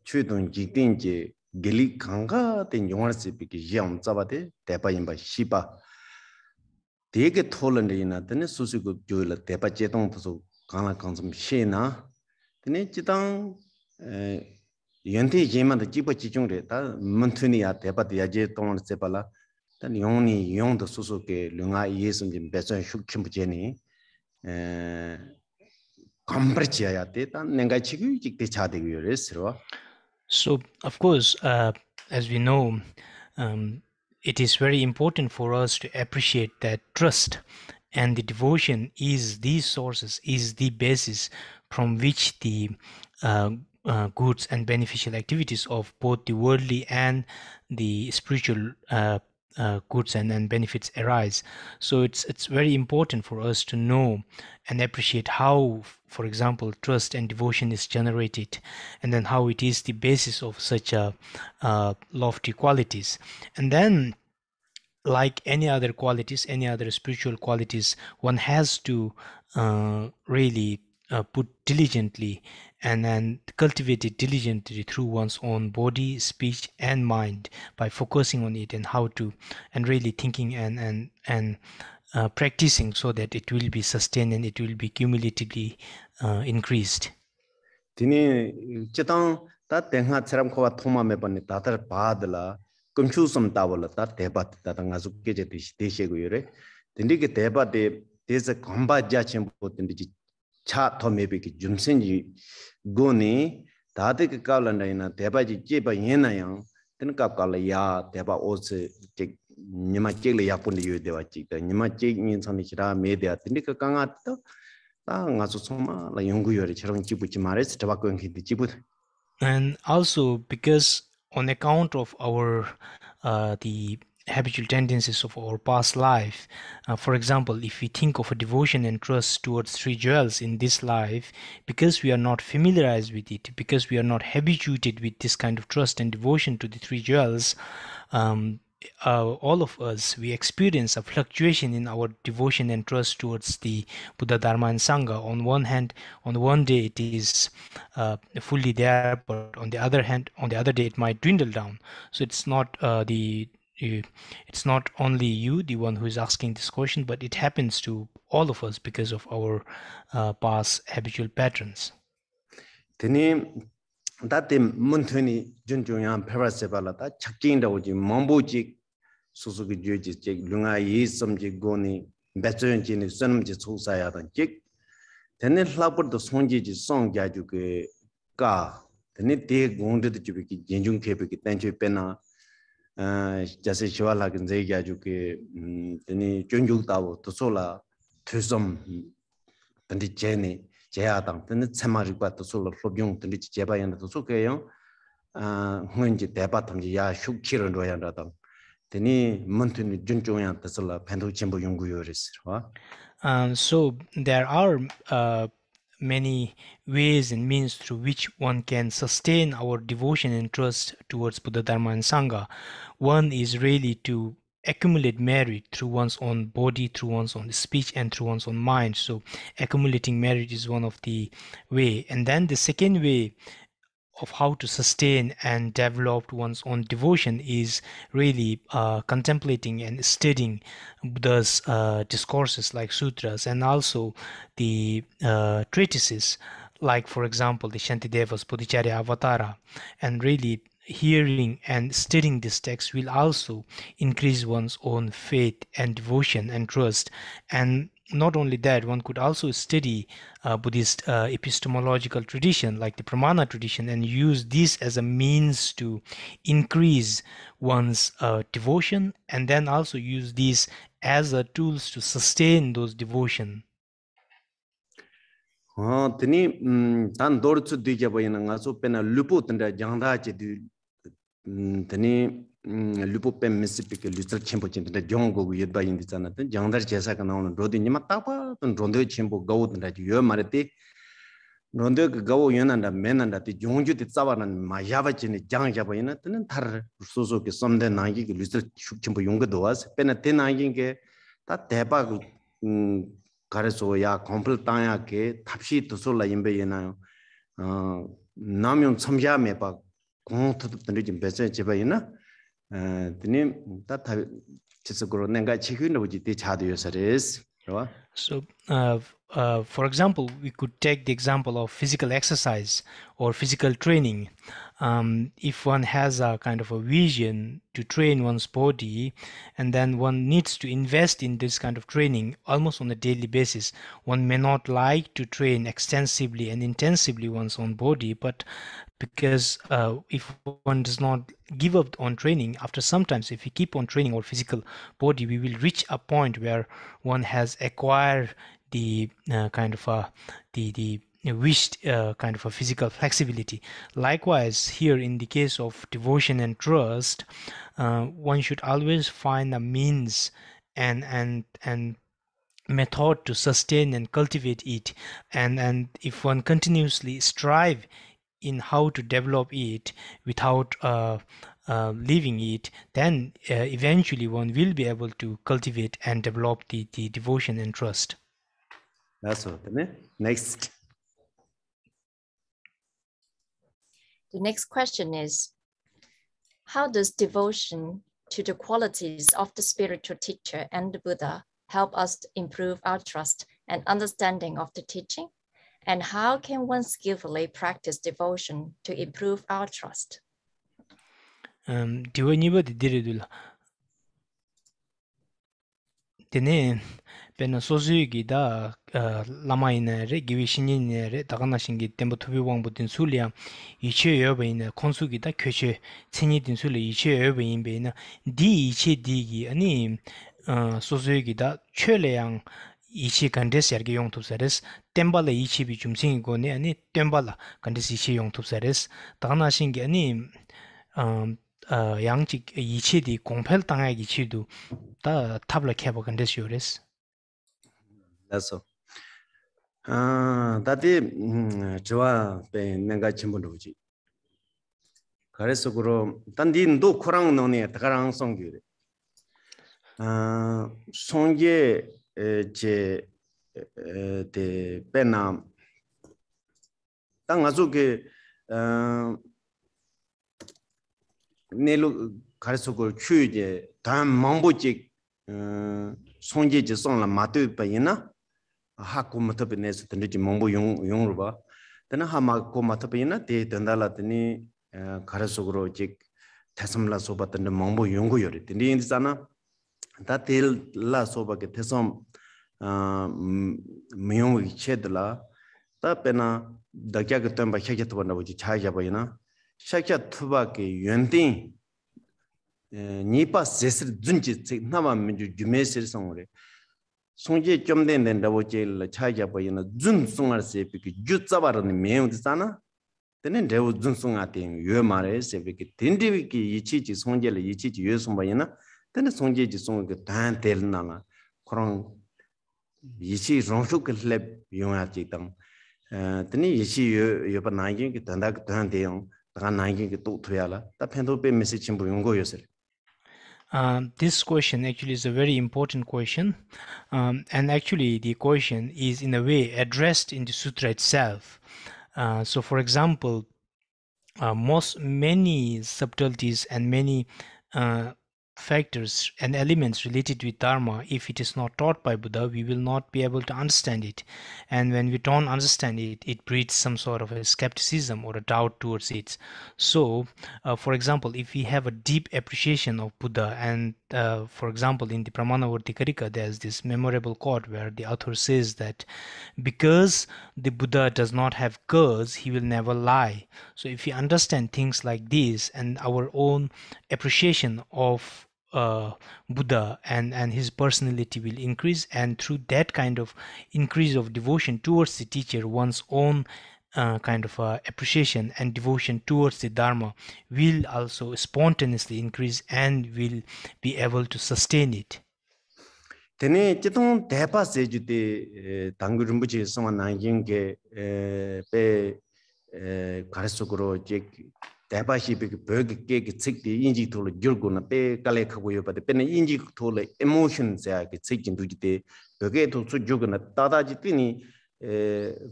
chudun jikdin je geli kanga ten yongwar si piki yam tsaba de tepa yimba shiba 되게 톨런데이나 되네 수수고 조일 대파 제동도 강나 강좀 시나 되네 지당 연대 예만도 집어 지중래 다 문투니야 대파야 제동을 제발라 단 용니 용도 수수게 릉아 예수님 배선 흉kim부제니 컴프레치야 되단 내가 지금 직대 차대고 그랬어. So of course as we know it is very important for us to appreciate that trust and the devotion is the sources, is the basis from which the goods and beneficial activities of both the worldly and the spiritual goods and benefits arise. So it's very important for us to know and appreciate how, for example, trust and devotion is generated, and then how it is the basis of such lofty qualities. And then, like any other qualities, any other spiritual qualities, one has to really put diligently and then cultivate it diligently through one's own body, speech, and mind by focusing on it and how to, and really thinking and practicing so that it will be sustained and it will be cumulatively increased. Tini chitang ta tengha cheram khowa thoma me ban ta tar badla kumchu som tawala ta debat ta ngazu ke je deshe go yore tindi ke debat de desa gamba ja chen bo tindi cha thome be ki jumsen ji go ni ta de ke kawla na debat ji je ba yin na yang tin ka ka la ya debat o se je nima je le ya pun de yo de wa ji de nima je yin san ni ra me de tindi ka nga ta ngazu soma la yong go yore chero ji bu ji mare se ta ko ngi ji bu. And also because on account of our the habitual tendencies of our past life. For example, if we think of a devotion and trust towards three jewels in this life, because we are not familiarized with it, because we are not habituated with this kind of trust and devotion to the three jewels, all of us, we experience a fluctuation in our devotion and trust towards the Buddha, Dharma, and Sangha. On one hand, on one day it is fully there, but on the other hand, on the other day it might dwindle down. So it's not it's not only you, the one who is asking this question, but it happens to all of us because of our past habitual patterns. That the Montoni Junjungan Parasebala, that Chakin Doji, Mamboji, Suzuki Juji, Lunga Yi, some Jigoni, Better Jin, some Jitsaya than Jig. Then it labor the Sonji song Jajuke Ga, then it take wounded the Jubiki, Jinjung Kepiki, Tenju Pena, Jase Shuala and Zay Jajuke, then Junju Tao, the Sola, Tusum, then the Jenny. 제아당 근데 참마리과 또 솔로 로병 들리 제바연도 소개요 혼지 대바탐지 야 슈키를 로야라당 되니 문트니 준종양 뜻을 팬도 전부 연구요리스와 So there are many ways and means through which one can sustain our devotion and trust towards Buddha, Dharma, and Sangha. One is really to accumulate merit through one's own body, through one's own speech, and through one's own mind. So accumulating merit is one of the way. And then the second way of how to sustain and develop one's own devotion is really contemplating and studying Buddha's discourses like sutras, and also the treatises like, for example, the Shantideva's Bodhicharya Avatara, and really hearing and studying this text will also increase one's own faith and devotion and trust. And not only that, one could also study Buddhist epistemological tradition like the Pramana tradition and use this as a means to increase one's devotion, and then also use these as tools to sustain those devotion. Tini tan dorchu dija bayina ngaso pena lupu tanda jangda che du tini lupu pen Mississippi ke lustra chempo tanda jongo gu yedba indi tsana tan jangdar chesa ka naona rodi nima takpa tan rondo chempo gawo tanda yo marati rondo ke gawo yonanda menanda ti jongju ti tsawaran ma yaba chini jang jaba yina tan thar soso ke somde nangi ke lustra chempo yonga doas pena te nangi ke ta teba 가르소 야 컴플 땅야 게 탑시 도솔라 임베이나요 남용 참자메 바 공토들이 좀 배서 제바이나 드님 다타 지속으로 내가 지금도 보지 대 자도요서레스 So for example, we could take the example of physical exercise or physical training. If one has a kind of a vision to train one's body, and then one needs to invest in this kind of training almost on a daily basis. One may not like to train extensively and intensively one's own body, but because if one does not give up on training, after sometimes if we keep on training our physical body, we will reach a point where one has acquired the kind of the wished kind of a physical flexibility. Likewise, here in the case of devotion and trust, one should always find a means and method to sustain and cultivate it, and if one continuously strive in how to develop it without leaving it, then eventually one will be able to cultivate and develop the devotion and trust. That's what. Next. The next question is, how does devotion to the qualities of the spiritual teacher and the Buddha help us to improve our trust and understanding of the teaching? And how can one skillfully practice devotion to improve our trust? Tene pena sozugi da lama inere giwi shininere dagana shingi tembo tubi wangbo din sulia iche yobe ina konsugi da kyoche tsini din sulia iche yobe inbe ina di iche digi ani sozugi da chöle yang ichi kandes yargi yong tupsares tembala ichi bi jumsingi gone ani tembala kandes ichi yong tupsares dagana shingi ani 양직 이치디 공펠 땅에 이치도 다 탑라 캐버 컨디션스. That's all. 다들 좋아 배 내가 전부로지. 그래서 그럼 단딘도 코랑 너네 다가랑 성규래. 송제 제 배나 땅 아주게 내로 가르쳐 걸 추이제 단 망보직 송제지 송라 마트 바이나 하고 마트베네스 던지 망보 용으로 봐. 근데 하마고 마트베이나 대 던달라더니 가르쳐 걸어 직 태섬라 소바던데 망보 용고 요리. 근데 인잖아. 다 텔라 소바게 태섬 미용이 쳇들라 다 페나 다갸게 템바 샤갸트 번나보지 차야 보이나 샤갸 투바게 연딩 니파 세스 준지 나마 민주 주메스 성으로 송제 좀 된다고 제일 차야 보이나 준 송알세 비기 주자바르는 메운드잖아 되는 레우 준 송아테 요 말에 세비기 딘디비기 이치지 송제를 이치지 요 송바이나 되는 송제지 송그 단 텔나나 그런 이시 롱숙을 랩 용하지 땅 드니 이시 요바 나이게 그 단다 단대용 다 나이게 또 투야라 다 펜도베 메시지 용고 요새. This question actually is a very important question, and actually the question is in a way addressed in the sutra itself. So for example, many subtleties and many factors and elements related with Dharma, if it is not taught by Buddha, we will not be able to understand it. And when we don't understand it, it breeds some sort of a skepticism or a doubt towards it. So, for example, if we have a deep appreciation of Buddha, and for example, in the Pramanavarti Karika, there's this memorable quote where the author says that because the Buddha does not have curse, he will never lie. So if we understand things like this and our own appreciation of Buddha and his personality will increase, and through that kind of increase of devotion towards the teacher, one's own kind of appreciation and devotion towards the Dharma will also spontaneously increase and will be able to sustain it. Tene chitong tepa sejude Tangu Rinpoche soma nangyenge pe karasukuro jek tepa shibe böge ke tsikdi inji tole gyurguna pe kale kagoyo pade pe inji tole emotion sa ke tsikin dujide böge to su juguna tada jitini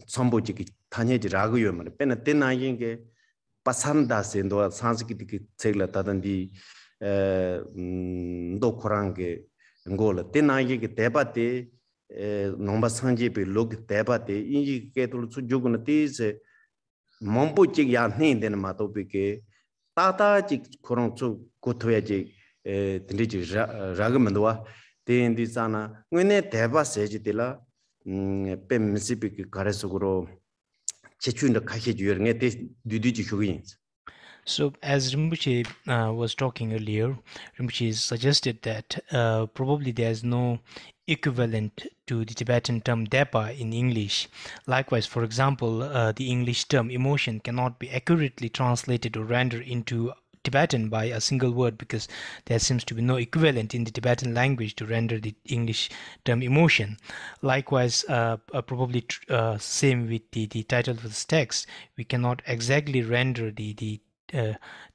sambo jek tanyeji ragoyo mare pe te nangyenge pasanda sendo sanskrit ke tsekla tadandi ndo korange ngola tenaye ke debate nomba sanje pe log debate inji ke tul su juguna tise mombo chig ya hin den ma to pe ke tata chig korong chu kothoya ji tindi ragmandwa ten di sana ngene deba seji dela pe misipi ke karesugro chechunda khakhe juer nge te dudi ji hugin. So as Rinpoche was talking earlier, Rinpoche suggested that probably there is no equivalent to the Tibetan term Depa in English. Likewise, for example, the English term emotion cannot be accurately translated or rendered into Tibetan by a single word because there seems to be no equivalent in the Tibetan language to render the English term emotion. Likewise, probably same with the title of this text, we cannot exactly render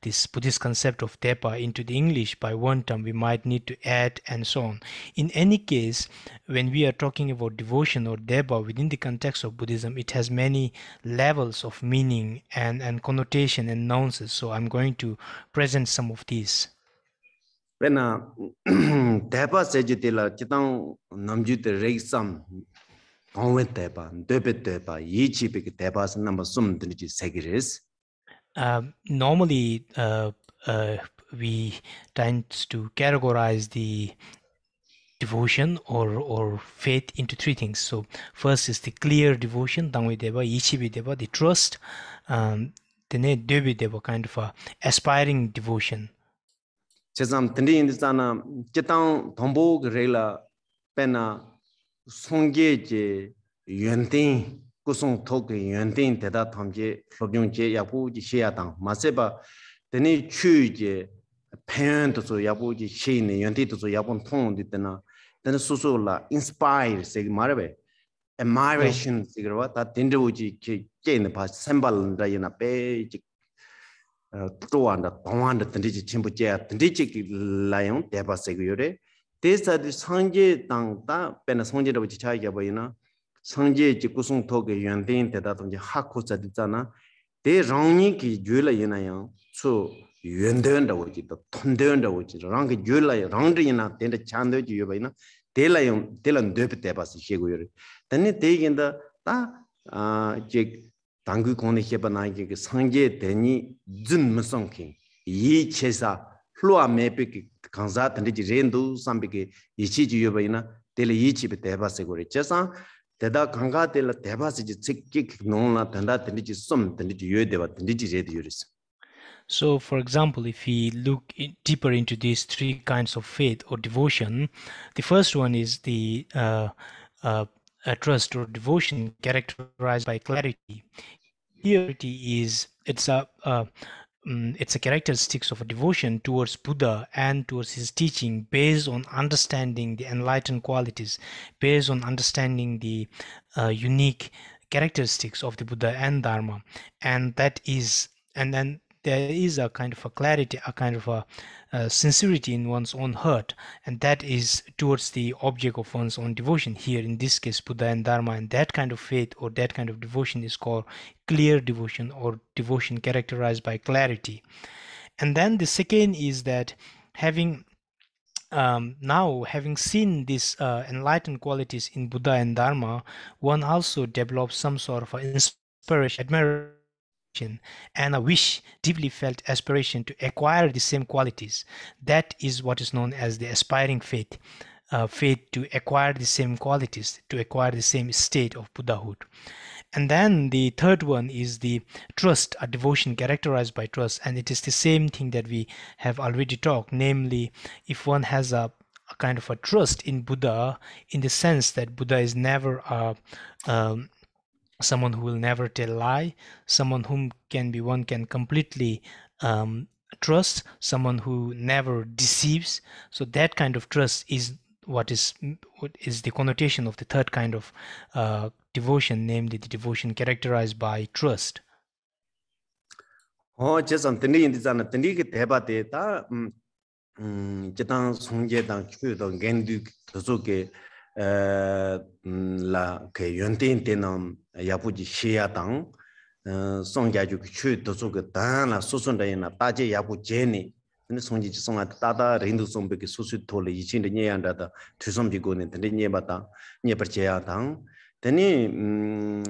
this Buddhist concept of Depa into the English by one term. We might need to add and so on. In any case, when we are talking about devotion or Depa within the context of Buddhism, it has many levels of meaning and connotation and nuances. So I'm going to present some of these. When Depa sejitila chitang namjute reisam onwe Depa debe Depa yichi big Depa's number sum dinji segiris. Normally, we tend to categorize the devotion or faith into three things. So first is the clear devotion, dangwe deva, ichibi deva, the trust, then debi deva, kind of a aspiring devotion. Chesam tindi indisana chitang thombo grela pena songye je yuanting kusong toke yuanting teda thamje lobyong je yapu ji shea tang maseba teni chu je pen to so yabu ji shin yanti to so yabon thong ditna then so la inspire sig marbe admiration sigrwa ta tinduji ke in the past symbol da yana pe to and the tindiji chimbuja tindiji lion deba sigure this are the sanje tang ta pen sanje da chi cha ya bayina sanje ji kusung to ge yantin te da tong ha khu sa ditsana de rangni ki jula yana yang so yuanden da woji da tonden da woji rang ge jula rang ri na de chande ji yo bayina de la yung de lan de te ba si shego yore tani de gen da ta je 당구 공내 해바나게 그 상제 대니 준 무성킹 이 체사 플로아 매백 강사 던지 렌도 삼비게 이치지 요바이나 텔 이치베 대바세 고레 체사 대다 강가 텔 대바세지 직직 농나 단다 던지 좀 던지 요데바 던지 제디 요리스. So, for example, if we look deeper into these three kinds of faith or devotion, the first one is the trust or devotion characterized by clarity. Here it's a characteristics of a devotion towards Buddha and towards his teaching based on understanding the enlightened qualities, based on understanding the unique characteristics of the Buddha and Dharma, and then there is a kind of a clarity, a kind of a sincerity in one's own heart, and that is towards the object of one's own devotion, here in this case Buddha and Dharma, and that kind of faith or that kind of devotion is called clear devotion or devotion characterized by clarity. And then the second is that having seen these enlightened qualities in Buddha and Dharma, one also develops some sort of inspiration, admiration, and a wish, deeply felt aspiration to acquire the same qualities. That is what is known as the aspiring faith, faith to acquire the same qualities, to acquire the same state of Buddhahood. And then the third one is the trust, a devotion characterized by trust, and it is the same thing that we have already talked, namely if one has a kind of a trust in Buddha, in the sense that Buddha is never someone who will never tell lie, someone whom one can completely trust, someone who never deceives. So that kind of trust is what is the connotation of the third kind of devotion, namely the devotion characterized by trust. just tindi indi zana tindi ke teba te ta jitang songje dang chu dong gendu tso ke la ke yonten tenam yapuji shia dang songja ju chu tso ke dan la susun da na ta je yapu je ni ne songji ji songa ta da rindu sombe ke susu tole yi chin de nye yan da thusom ji go ne de nye ba ta nye par che ya dang teni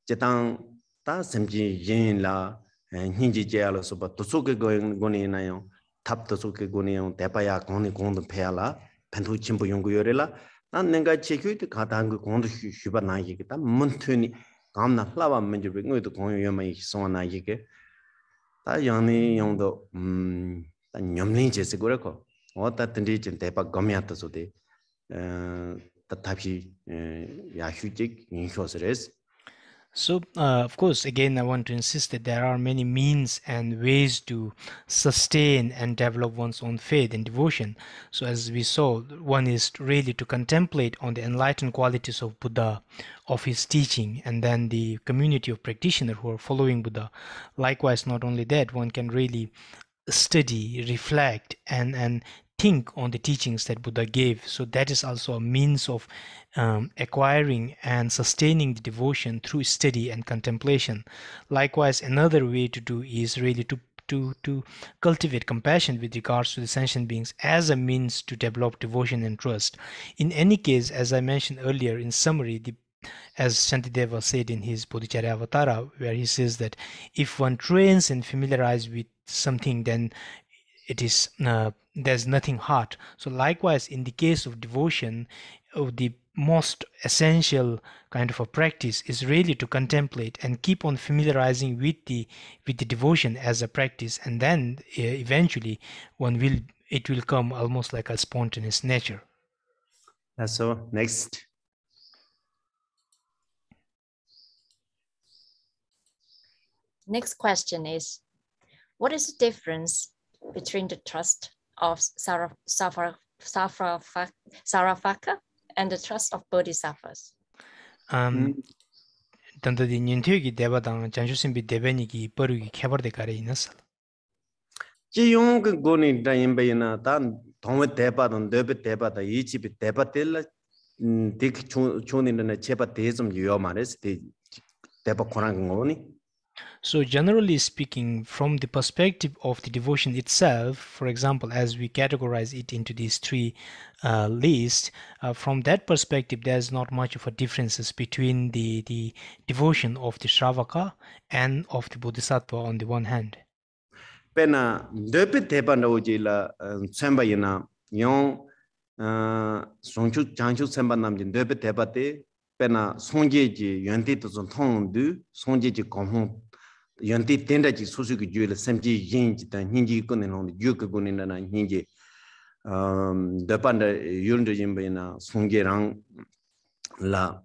jitang ta semji yin la hinji jayala soba tosuke goni na yo tap tosuke goni yo tepaya goni gondo pela pentu chimbu yongu yorela nan nenga chekyu de kadang gondo shuba na yi ta munthuni gamna lava menju be ngoy to goyo yoma yi so na yi ke ta yani yongdo ta nyomni je se gore ko o ta tindi chen tepa gamya to so de ta tapsi ya hyujik yin shosres. So, of course, again, I want to insist that there are many means and ways to sustain and develop one's own faith and devotion. So, as we saw, one is really to contemplate on the enlightened qualities of Buddha, of his teaching, and then the community of practitioners who are following Buddha. Likewise, not only that, one can really study, reflect, and think on the teachings that Buddha gave. So that is also a means of acquiring and sustaining the devotion through study and contemplation. Likewise, another way to do is really to cultivate compassion with regards to the sentient beings as a means to develop devotion and trust. In any case, as I mentioned earlier, in summary, as Shantideva said in his Bodhicharya Avatara, where he says that if one trains and familiarizes with something, then it is there's nothing hard. So likewise, in the case of devotion, the most essential kind of a practice is really to contemplate and keep on familiarizing with the devotion as a practice, and then eventually it will come almost like a spontaneous nature. So next. Next question is, what is the difference between the trust of Sarafaka and the trust of Bodhisattvas. 단다디 년퇴기 대바당 장주신비 대변이기 버르기 개발대 가래 있었어. 지용 그 고니 다임베이나 단 동회 대바던 너베 대바다 이 집이 대바텔라 딕 총니는 제바 대좀 유여 말했을 때 대바 권한 거니. So generally speaking, from the perspective of the devotion itself, for example, as we categorize it into these three lists, from that perspective, there's not much of a differences between the devotion of the Shravaka and of the Bodhisattva on the one hand. Pena nöpe tepanda ujila sembayina yon songchu changchu semba namji nöpe tepate pena songjeji yonti to tongdu songjeji konhong yonti tendaji susuki juila semji yinji ta hinji kunin hong yuka kunin na hinji depanda yundu yimbayina songje rang la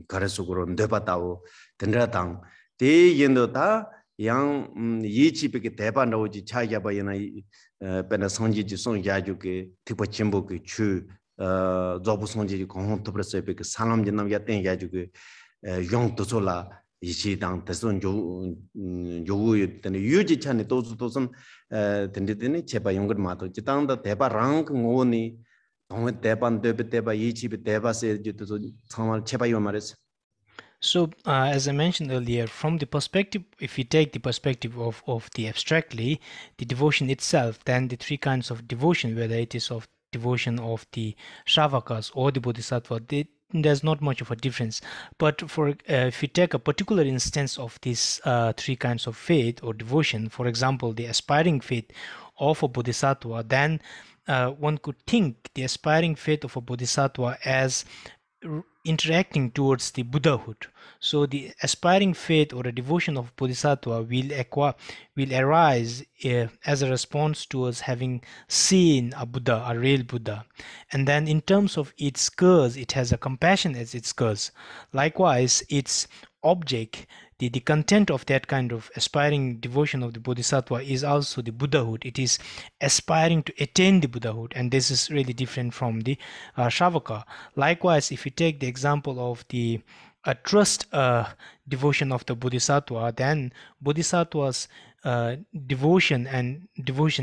karesukuro nöpatawo tendratang te yendo ta yang yichipeke 대반 나오지 차야바이나 베나 성지지 송야주게 특히 침복의 주 조부 성지지 공헌토브레스에게 사람지 남야 땡야주게 용도솔라 이시당 대선 요구 때문에 유지 찬에 도좀 된데더니 제바 용걸 마도 지당다 대바랑 오니 동의 대반 대바 이집에 대바세 주도 정말 제바요 말했어. So, as I mentioned earlier, from the perspective, if we take the perspective of the abstractly, the devotion itself, then the three kinds of devotion, whether it is of devotion of the Shravakas or the Bodhisattva, there's not much of a difference. But for if we take a particular instance of these three kinds of faith or devotion, for example, the aspiring faith of a Bodhisattva, then one could think the aspiring faith of a Bodhisattva as interacting towards the Buddhahood. So the aspiring faith or a devotion of Bodhisattva will arise as a response towards having seen a Buddha, a real Buddha. And then in terms of its cause, it has a compassion as its cause. Likewise, its object, the content of that kind of aspiring devotion of the Bodhisattva is also the Buddhahood. It is aspiring to attain the Buddhahood, and this is really different from the Shravaka. Likewise, if you take the example of the trust devotion of the Bodhisattva, then Bodhisattva's devotion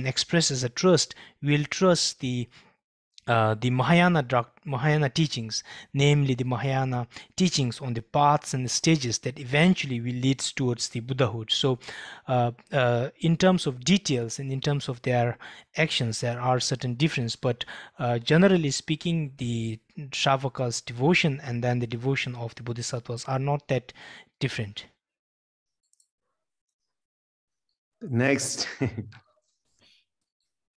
expresses a trust, will trust the Mahayana teachings, namely the Mahayana teachings on the paths and the stages that eventually will lead towards the Buddhahood. So in terms of details and in terms of their actions, there are certain differences, but generally speaking, the Shravaka's devotion and then the devotion of the Bodhisattvas are not that different. Next.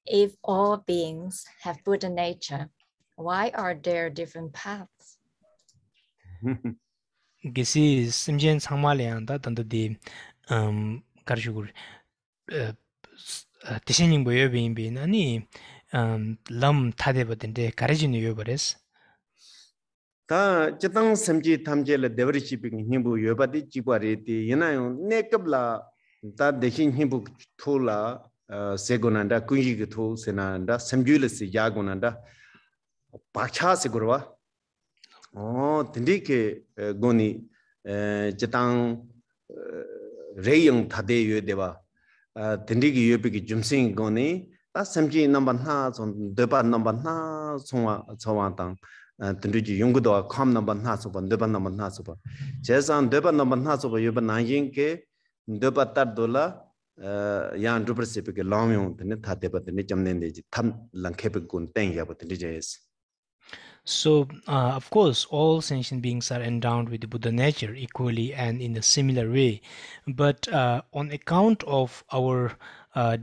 If all beings have Buddha nature, why are there different paths? Gesi simjen sangmaleanda dandadi karjugur tishening boyo bein ani lam thadebadende karajin yobares. 다 저당 섬지 탐제를 데버리시빙 힘부 여바디 지과리티 예나요 네급라 다 대신 힘부 툴라 세고난다 군지기 투 세난다 섬줄스 야고난다 박차세 그러와 딘디케 고니 저당 레영 타데여 데바 딘디기 여비기 줌싱 고니 다 섬지 넘버 하나 좀 데바 넘버 하나 송와 저와당 딘디지 용구도 컴 넘버 하나 소번 데바 넘버 하나 소번 제산 데바 넘버 하나 소번 여바 나인게 데바 따돌라 yang drupa sepeke long tene thate patene jamne deji tham langkhepe gun teng ya patene jes. So of course all sentient beings are endowed with the Buddha nature equally and in a similar way, but on account of our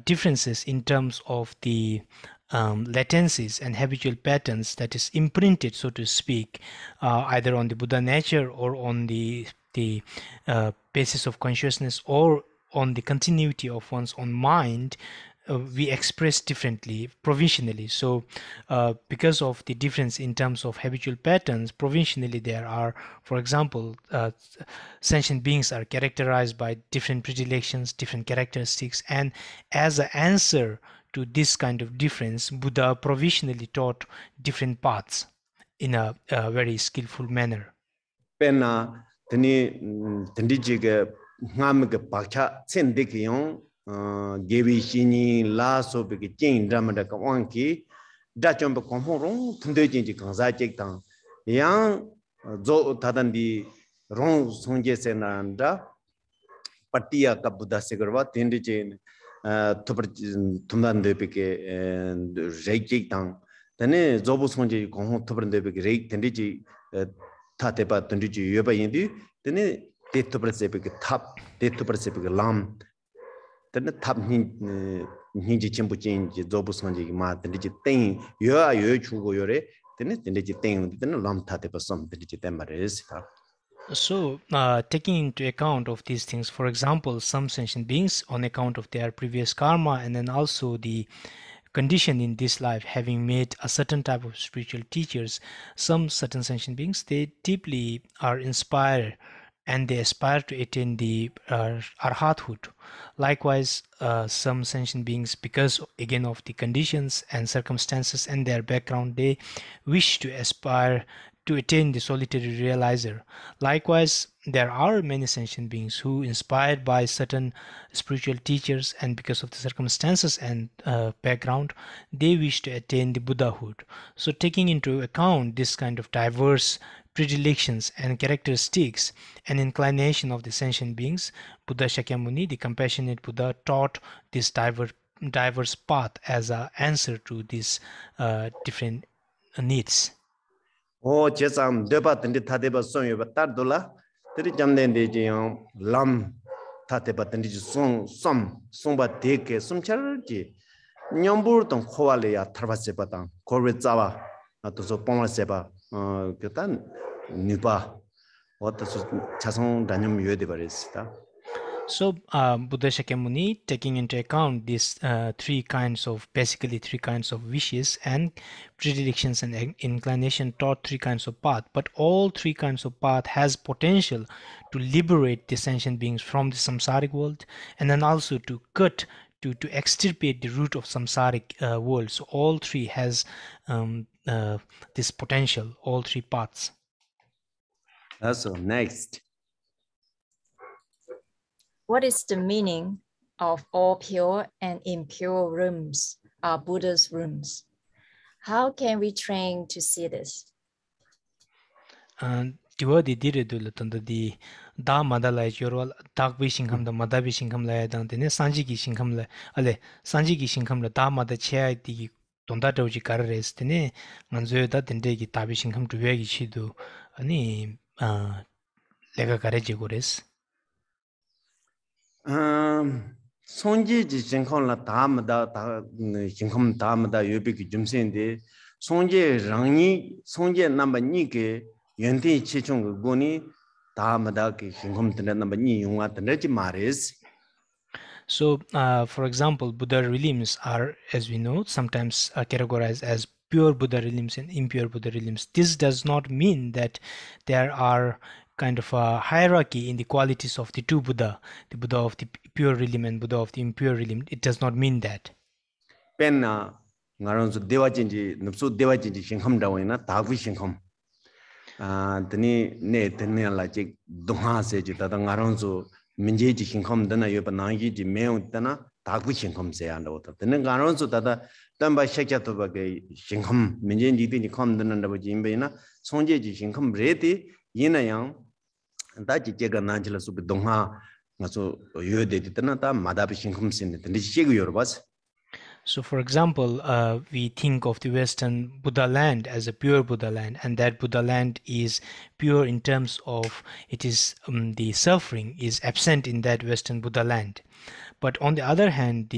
differences in terms of the latencies and habitual patterns that is imprinted, so to speak, either on the Buddha nature or on the basis of consciousness or on the continuity of one's own mind, we express differently provisionally. So because of the difference in terms of habitual patterns, provisionally there are, for example, sentient beings are characterized by different predilections, different characteristics, and as an answer to this kind of difference, Buddha provisionally taught different paths in a very skillful manner. Pena tani tandijige ngamge pakcha tsendekiyong gewi shini la sobege jing dramada kawanki dachombe komhorong tundejinji kangza jekdang yang zo tadandi rong songje senanda patiya ka Buddha segarwa tendije tumdandebeke reikjekdang tane zobu songje komhong tubandebeke reik tendije Tatepa Tundiji Yoba Indi, then they to perceive top, they to perceive lam, then the top Ninji Chimpuchin, Zobusanji, Mat, the digitain, you are your chugo yore, then it digitain, then a lam tatepa some, the digitamaris. So, taking into account of these things, for example, some sentient beings on account of their previous karma, and then also the condition in this life, having made a certain type of spiritual teachers, some certain sentient beings, they deeply are inspired and they aspire to attain the arhathood. Likewise, some sentient beings, because again of the conditions and circumstances and their background, they wish to aspire to attain the solitary realizer. Likewise, there are many sentient beings who, inspired by certain spiritual teachers and because of the circumstances and background, they wish to attain the Buddhahood. So taking into account this kind of diverse predilections and characteristics and inclination of the sentient beings, Buddha Shakyamuni, the compassionate Buddha, taught this diverse path as an answer to these different needs. Oh, Chesam, Deba and the Tadeba Son, but Tardola, the Jamden de Jion, Lam, Tateba and the Song, some take some charity. Nyambur don't Koalia, Travasepatan, Koretzawa, Atoso Pomaseba, Gatan, Nuba, what the Chason Danium Yudivarista. So Buddha Shakyamuni, taking into account these basically three kinds of wishes and predilections and inclination, taught three kinds of path. But all three kinds of path has potential to liberate the sentient beings from the samsaric world, and then also to extirpate the root of samsaric world. So all three has this potential, all three paths. So next. What is the meaning of all pure and impure rooms are Buddha's rooms? How can we train to see this? Tiwa di dire dula tanda di da madala yorwal dagbi shingham da madabi shingham la dang de ne sanji gi shingham la ale sanji gi shingham la da mada chea di tonda tawji karares de ne nganzo da dende gi tabi shingham duwe gi chidu ani lega kare je gores. Sonji ji jinkhon la tamada jinkhom tamada yobi ki jumsende sonje rangni sonje number ni ke yenti chichung goni tamada ki jinkhom tene number ni yunga tene ji mares. So for example, Buddha realms are, as we know, sometimes categorized as pure Buddha realms and impure Buddha realms. This does not mean that there are kind of a hierarchy in the qualities of the two Buddha, the Buddha of the pure realm and Buddha of the impure realm. It does not mean that. Penna ngaronzo dewajinji nupsu dewajinji shinkham dawina dagwi shinkham. Tani ne tani la jik duha se ji tata ngaronzo minje ji shinkham dana yoba nangi ji meong dana dagwi shinkham se anda wata. Tani ngaronzo tata tamba shakya toba ke shinkham minje jikdi ji kham dana daba ji imbe ina sonje ji shinkham reti yina yang 다지 제가 난질을 수비 동화 가서 요데디 때나다 마다비 신금신데 근데 시고 여러봐서. So for example, we think of the Western Buddha land as a pure Buddha land, and that Buddha land is pure in terms of it is the suffering is absent in that Western Buddha land. But on the other hand,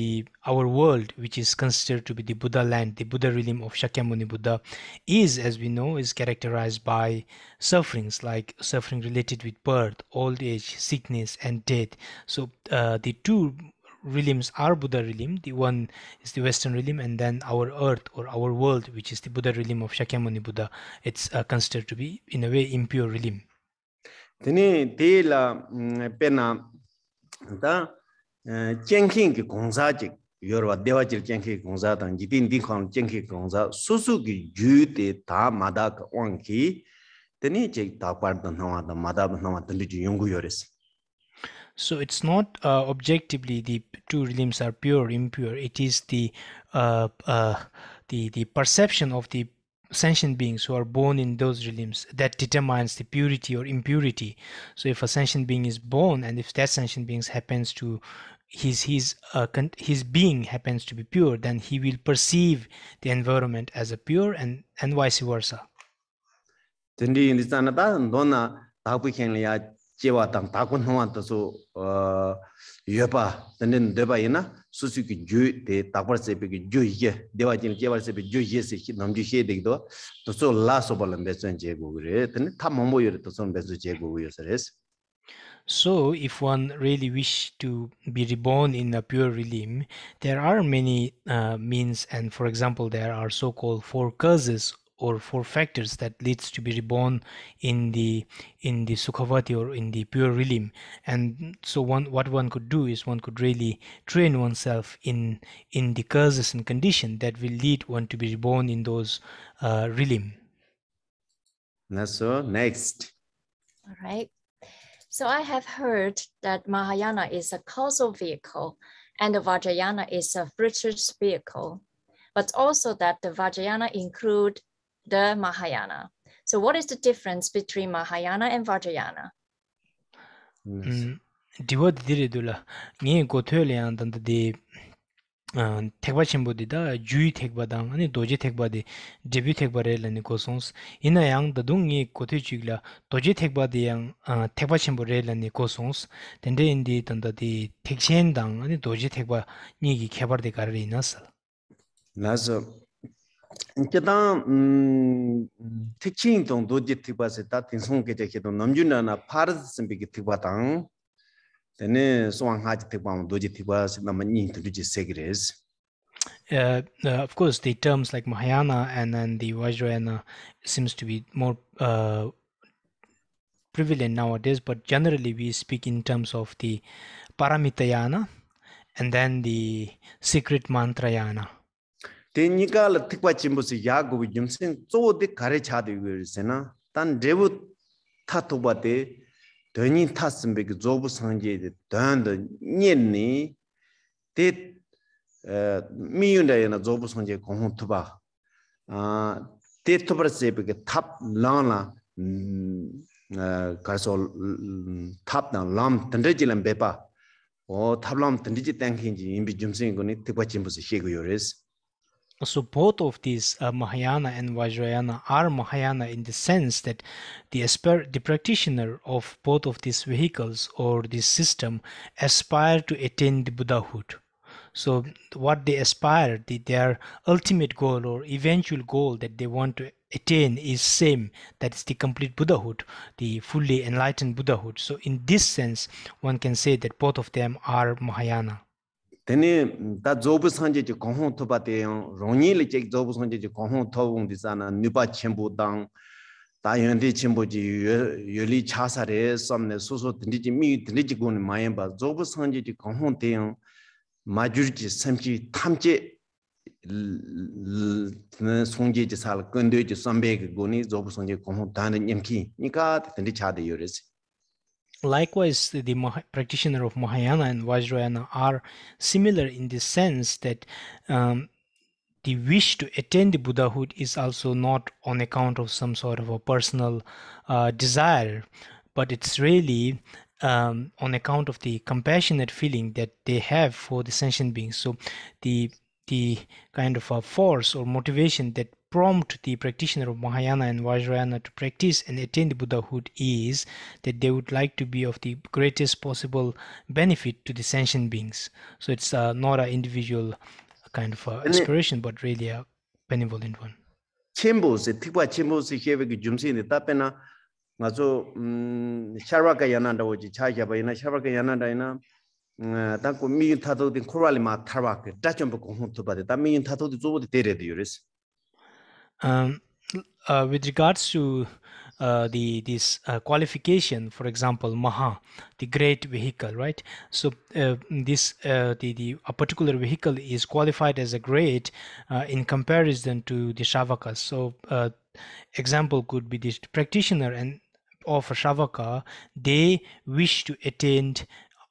our world, which is considered to be the Buddha land, the Buddha realm of Shakyamuni Buddha, is, as we know, is characterized by sufferings like suffering related with birth, old age, sickness, and death. So the two realms are Buddha realm. The one is the Western realm, and then our earth or our world, which is the Buddha realm of Shakyamuni Buddha, it's considered to be in a way impure realm. Tene de la pena da Jenking ki gongsa jik yorwa dewa jil jengki gongza dang jidin din khang jengki gongza susu gi ju de da mada ka wangki teni je da par da nawa da mada nawa tandi ji yongu yores. So it's not objectively the two realms are pure or impure. It is the perception of the sentient beings who are born in those realms that determines the purity or impurity. So if a sentient being is born, and if that sentient being happens to his being happens to be pure, then he will perceive the environment as a pure, and vice versa. Tendi ni sana da dona dabu khen ya jewa dang da kun hwa da so yoba tenen deba ina susu ki ju de dabar se be ki ju ye dewa jin jewa se be ju ye se namji she de do to so la so balam be chen je go re ten ta mombo yore to son be je go yo seres. So if one really wish to be reborn in a pure realm, there are many means, and for example there are so-called 4 causes or 4 factors that leads to be reborn in the Sukhavati or in the pure realm. And so what one could do is one could really train oneself in the causes and condition that will lead one to be reborn in those realm. So next. All right. So I have heard that Mahayana is a causal vehicle and the Vajrayana is a virtuous vehicle, but also that the Vajrayana include the Mahayana. So what is the difference between Mahayana and Vajrayana? Diwa diridula nge gothole yang dan de thekba chimbo da jui thekba dang ani doje thekba de debut thekba re lani kosons ina yang da dung nge gothe chigla doje thekba de yang thekba chimbo re lani kosons tende indi dan da de thekchen dang ani doje thekba ni gi khebar de kar ri nas naso Kita teaching tong doji tiba se ta tinsong ke je to namjuna na paras sembi ke tiba tang tene soang ha tiba doji tiba se na mani to ji segres. Of course the terms like Mahayana and then the Vajrayana seems to be more prevalent nowadays, but generally we speak in terms of the Paramitayana and then the secret Mantrayana. Tenika la tikwa chimbo se ya go jimsen zo de kare cha de sena tan debu thatoba de deni thasmbe ge zobu sangje de dan de nyen ni de miyunda yana zobu sangje kong tuba de tobar se be ge thap la la karsol thap na lam tande jilam bepa o thap lam tande ji tangkin ji imbi jimsen go ni tikwa chimbo se shego yores. So both of these Mahayana and Vajrayana are Mahayana in the sense that the practitioner of both of these vehicles or this system aspire to attain the Buddhahood. So what they aspire, their ultimate goal or eventual goal that they want to attain is same, that is the complete Buddhahood, the fully enlightened Buddhahood. So in this sense, one can say that both of them are Mahayana. Tene da zobu sanje ji kohon to ba de rongni le je zobu sanje ji kohon to wong di sana nipa chembu dang da yon de chembu ji yoli chasa re samne so so tindi ji mi tindi ji gon mayen ba zobu sanje ji kohon de majur ji samji tamje songje ji sal konde ji sambe ge goni zobu sanje kohon dan nyemki nika tindi cha de yores. Likewise, the practitioner of Mahayana and Vajrayana are similar in the sense that the wish to attain the Buddhahood is also not on account of some sort of a personal desire, but it's really on account of the compassionate feeling that they have for the sentient beings. So the kind of a force or motivation that prompt the practitioner of Mahayana and Vajrayana to practice and attain the Buddhahood is that they would like to be of the greatest possible benefit to the sentient beings. So it's not an individual kind of aspiration, but really a benevolent one. Chembo se tikwa chembo se hebe ki jumsi ni tapena ngazo sharwaka yananda woji chaja ba ina sharwaka yananda ina tanko mi tato din korali ma tarwa ke dachombo kohon to ba de ta mi tato di zobo de tere de yores. With regards to this qualification, for example, Maha, the great vehicle, right? So this a particular vehicle is qualified as a great in comparison to the Shravakas. So example could be this practitioner and of a Shravaka, they wish to attain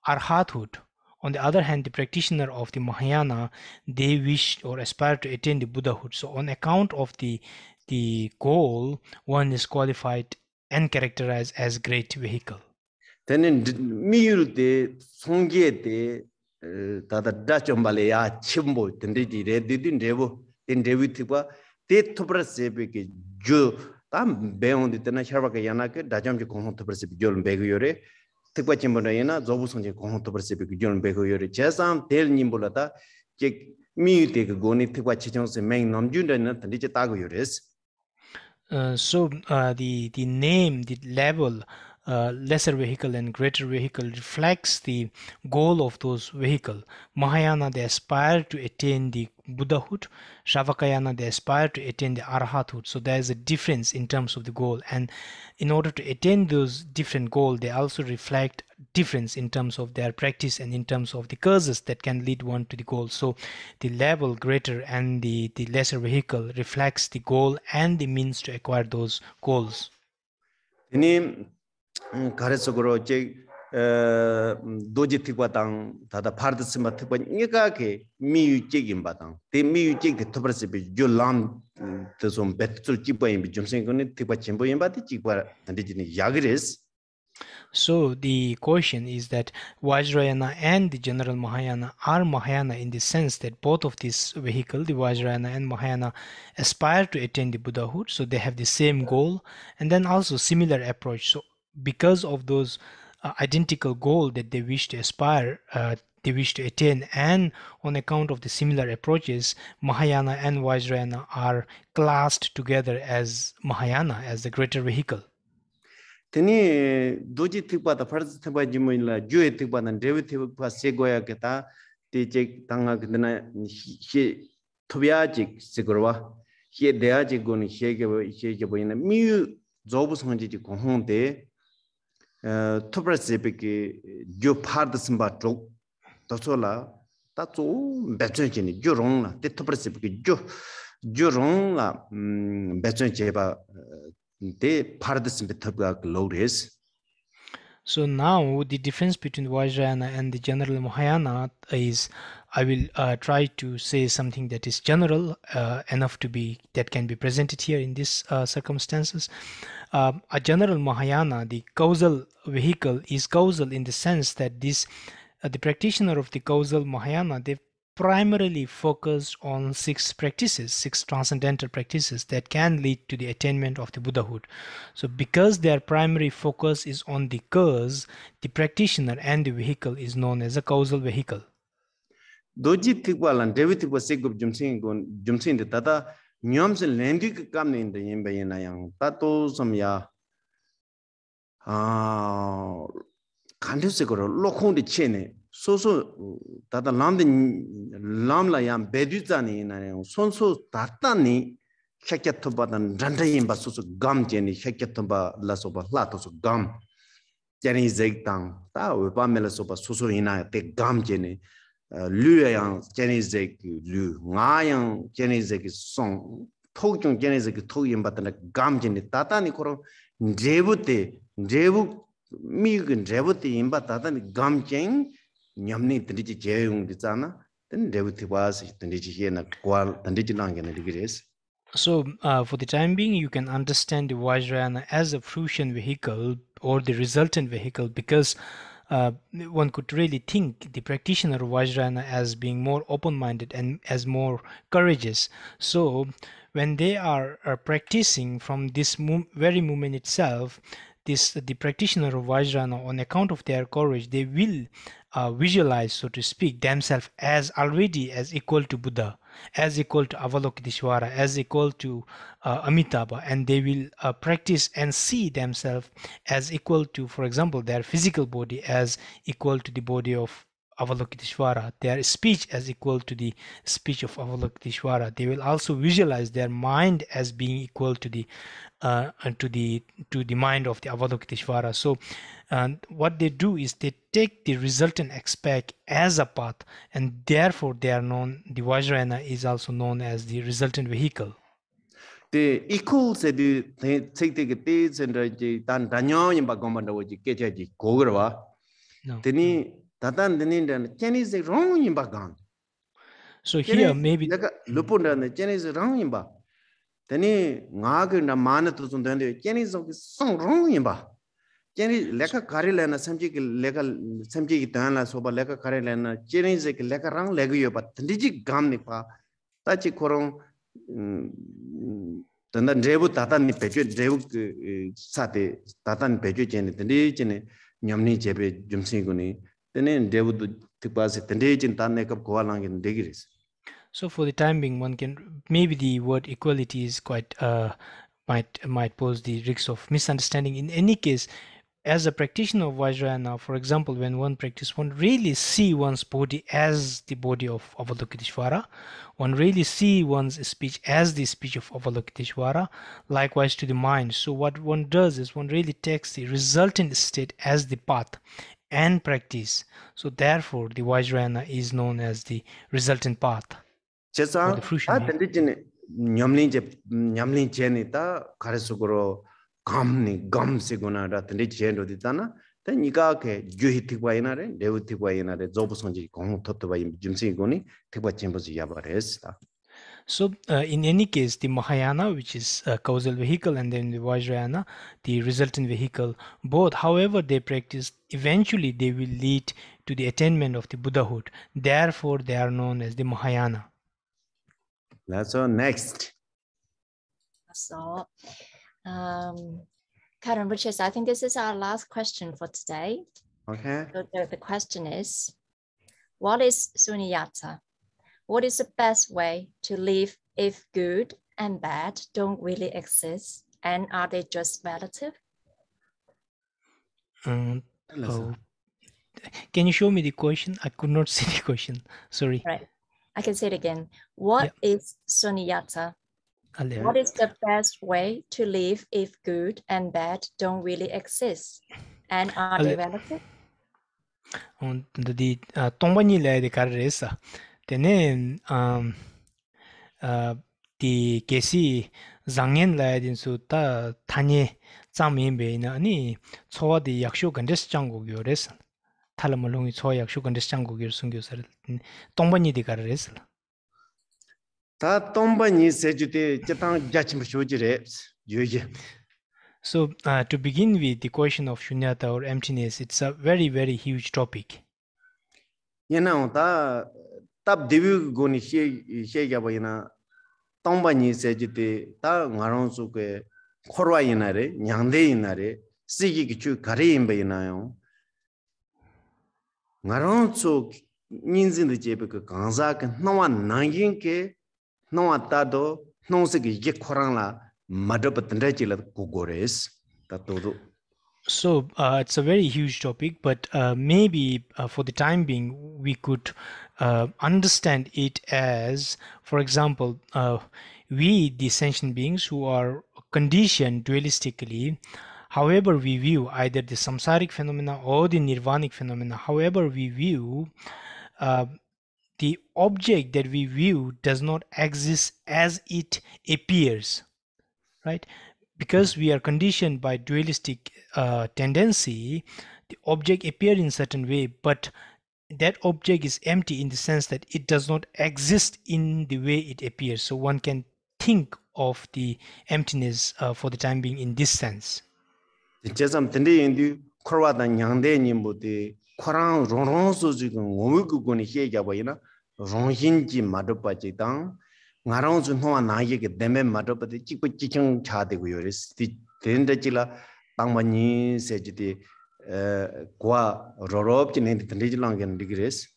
arhathood. On the other hand, the practitioner of the Mahayana, they wish or aspire to attain the Buddhahood. So on account of the goal, one is qualified and characterized as great vehicle. Then 미율 때 송기에 때 다다 다좀발에야 침보 된디지 레디딘 레보 된 레비티과 때 토브라세베게 주담 배운데 때나 샤바가 야나게 다좀지 공헌 토브라세베 졸 배고요레 특과 침보나이나 조부성지 공헌 토브라세베 졸 배고요레 제삼 델 님볼라다 제 미율 때 그거니 특과 지정세 맹 넘준다는 된디지 따고요레스. So the name, the level, lesser vehicle and greater vehicle reflects the goal of those vehicle. Mahayana, they aspire to attain the Buddhahood. Shravakayana, they aspire to attain the Arhathood. So there is a difference in terms of the goal, and in order to attain those different goals, they also reflect difference in terms of their practice and in terms of the causes that can lead one to the goal. So the level greater and the lesser vehicle reflects the goal and the means to acquire those goals. 가르쳐고로 제 도지티과당 다다 파르드스마 특과 니가게 미유적인 바당 대 미유적 대토브르스비 줄람 좀 배틀 집어인 좀 생각은 특과 진보인 바디 집어 단디지니 야그레스. So the question is that Vajrayana and the general Mahayana are Mahayana in the sense that both of these vehicles, the Vajrayana and Mahayana, aspire to attain the Buddhahood. So they have the same goal and then also similar approach. So because of those identical goal that they wish to aspire, they wish to attain, and on account of the similar approaches, Mahayana and Vajrayana are classed together as Mahayana, as the greater vehicle. Teni doji tikpada farz tikpa jimoila juye tikpada revi tikpa segoya keta te tanga kena he tobiaji segorwa he deaji goni he boina mi jobu sanji kohonde topra sepeke jo phard simba trok tosola ta zo betjeni jo rong la te topra sepeke jo rong la betjen jeba. So now the difference between Vajrayana and the general Mahayana is, I will try to say something that is general enough to be, that can be presented here in these circumstances. A general Mahayana, the causal vehicle is causal in the sense that this the practitioner of the causal Mahayana, they primarily focused on 6 practices, 6 transcendental practices that can lead to the attainment of the Buddhahood. So because their primary focus is on the cause, the practitioner and the vehicle is known as a causal vehicle. Doji tikwalan David was sick of Jumsing the Tata, Nyams and Lendik come in the Yimbayana Yang, Tato Samya Kandusekoro, Lokon the Chene. So tata lamla yam bedutani na sonso tatani shakyatomba randayimba so gam jeni shakyatomba la soba lato so gam jeni zegtang ta ba mela soba so ina te gam jeni lu yang jeni zeg lu nga yang jeni zeg song togjong jeni zeg togyimba ta gam jeni tatani koro njebute njebu mi njebute imba tatani gam jeng nyamni tendiji jeyung ditsana then devati was tendiji hena kwal tendiji langena digres. So for the time being, you can understand the Vajrayana as a fruition vehicle or the resultant vehicle, because one could really think the practitioner of Vajrayana as being more open-minded and as more courageous. So when they are practicing from this very moment itself, the practitioner of Vajrayana, on account of their courage, they will visualize, so to speak, themselves as already as equal to Buddha, as equal to Avalokiteshvara, as equal to Amitabha, and they will practice and see themselves as equal to, for example, their physical body as equal to the body of Avalokiteshvara, their speech as equal to the speech of Avalokiteshvara. They will also visualize their mind as being equal to the mind of the Avalokiteshvara. So what they do is they take the resultant aspect as a path, and therefore they are known, the Vajrayana is also known as the resultant vehicle. The equal said the take the days and the dan danyo in Bagomanda was get a gograva. Then Tatan the Chinese wrong in Bagan. So here maybe Lupunda and the Chinese wrong in Ba. Then Nag and the Manatus and the Chinese of the song wrong in Ba. Jenny Leka Karilana, Samjik Leka Samjik Dana, Soba Leka Karilana, Chinese Leka Rang Legio, but Tindiji Gamnipa, Tachi Korong. Then Drebu Tatan Peju Drebu Sate Tatan Peju Jenny Nyamni Jebe Jumsinguni, then in Drebu Tipas, Tendage and Taneka Koalang in degrees. So for the time being, one can maybe the word equality is quite might pose the risk of misunderstanding. In any case, as a practitioner of Vajrayana, for example, when one practices, one really see one's body as the body of Avalokiteshvara. One really see one's speech as the speech of Avalokiteshvara, likewise to the mind. So what one does is one really takes the resultant state as the path and practice. So therefore, the Vajrayana is known as the resultant path. Chesa, Nyamlin Jenita, Karesugoro, Gum Siguna, the Jendo di Tana, then Yigake, Juhi Tiwainare, they would Tiwainare, Zobosonji, Gong Totoba, Jimsigoni, Tiwa Chambers Yabares. So in any case, the Mahayana, which is a causal vehicle, and then the Vajrayana, the resultant vehicle, both, however they practice, eventually they will lead to the attainment of the Buddhahood. Therefore, they are known as the Mahayana. That's all. Next. So, Karen Richards, I think this is our last question for today. Okay. So the question is, what is Sunyata? What is the best way to live if good and bad don't really exist? And are they just relative? Can you show me the question? I could not see the question. Sorry. Right. I can say it again. What is Sunyata? What is the best way to live if good and bad don't really exist? And are they relative? The Tombani la de carresa. Tenen the Kesi Zangen la din su ta Tanye Zangmin Beina ni Choa the Yakshu Gandes Jango Yores. Talamalongi Choa Yakshu Gandes Jango Yursungusar. Tombani de carresa. So to begin with the question of shunyata or emptiness, it's a very, very huge topic. You know, tab devu goni she gabayina tombani sejite ta ngaron suke khorwa yinare nyangde yinare sigi kichu kare imbayina yo ngaron su ninzin de jebe ka ganza ka nawa nangin ke no atado no se ge khorang la madapatndra chila kugores tatodo. So it's a very huge topic, but maybe for the time being we could understand it as, for example, we the sentient beings who are conditioned dualistically, however we view either the samsaric phenomena or the nirvanic phenomena, however we view, the object that we view does not exist as it appears, right? Because we are conditioned by dualistic tendency, the object appears in certain way, but that object is empty in the sense that it does not exist in the way it appears. So one can think of the emptiness for the time being in this sense. Korang rong so jigung omu gu goni he ga bayina rong hin ji madopa ji dang ngarong ju no na ye ge deme madopa de chi chi chang cha de gu yore sti den de ji la tang ma ni se ji de kwa rorop ji ne de ji lang gen digres.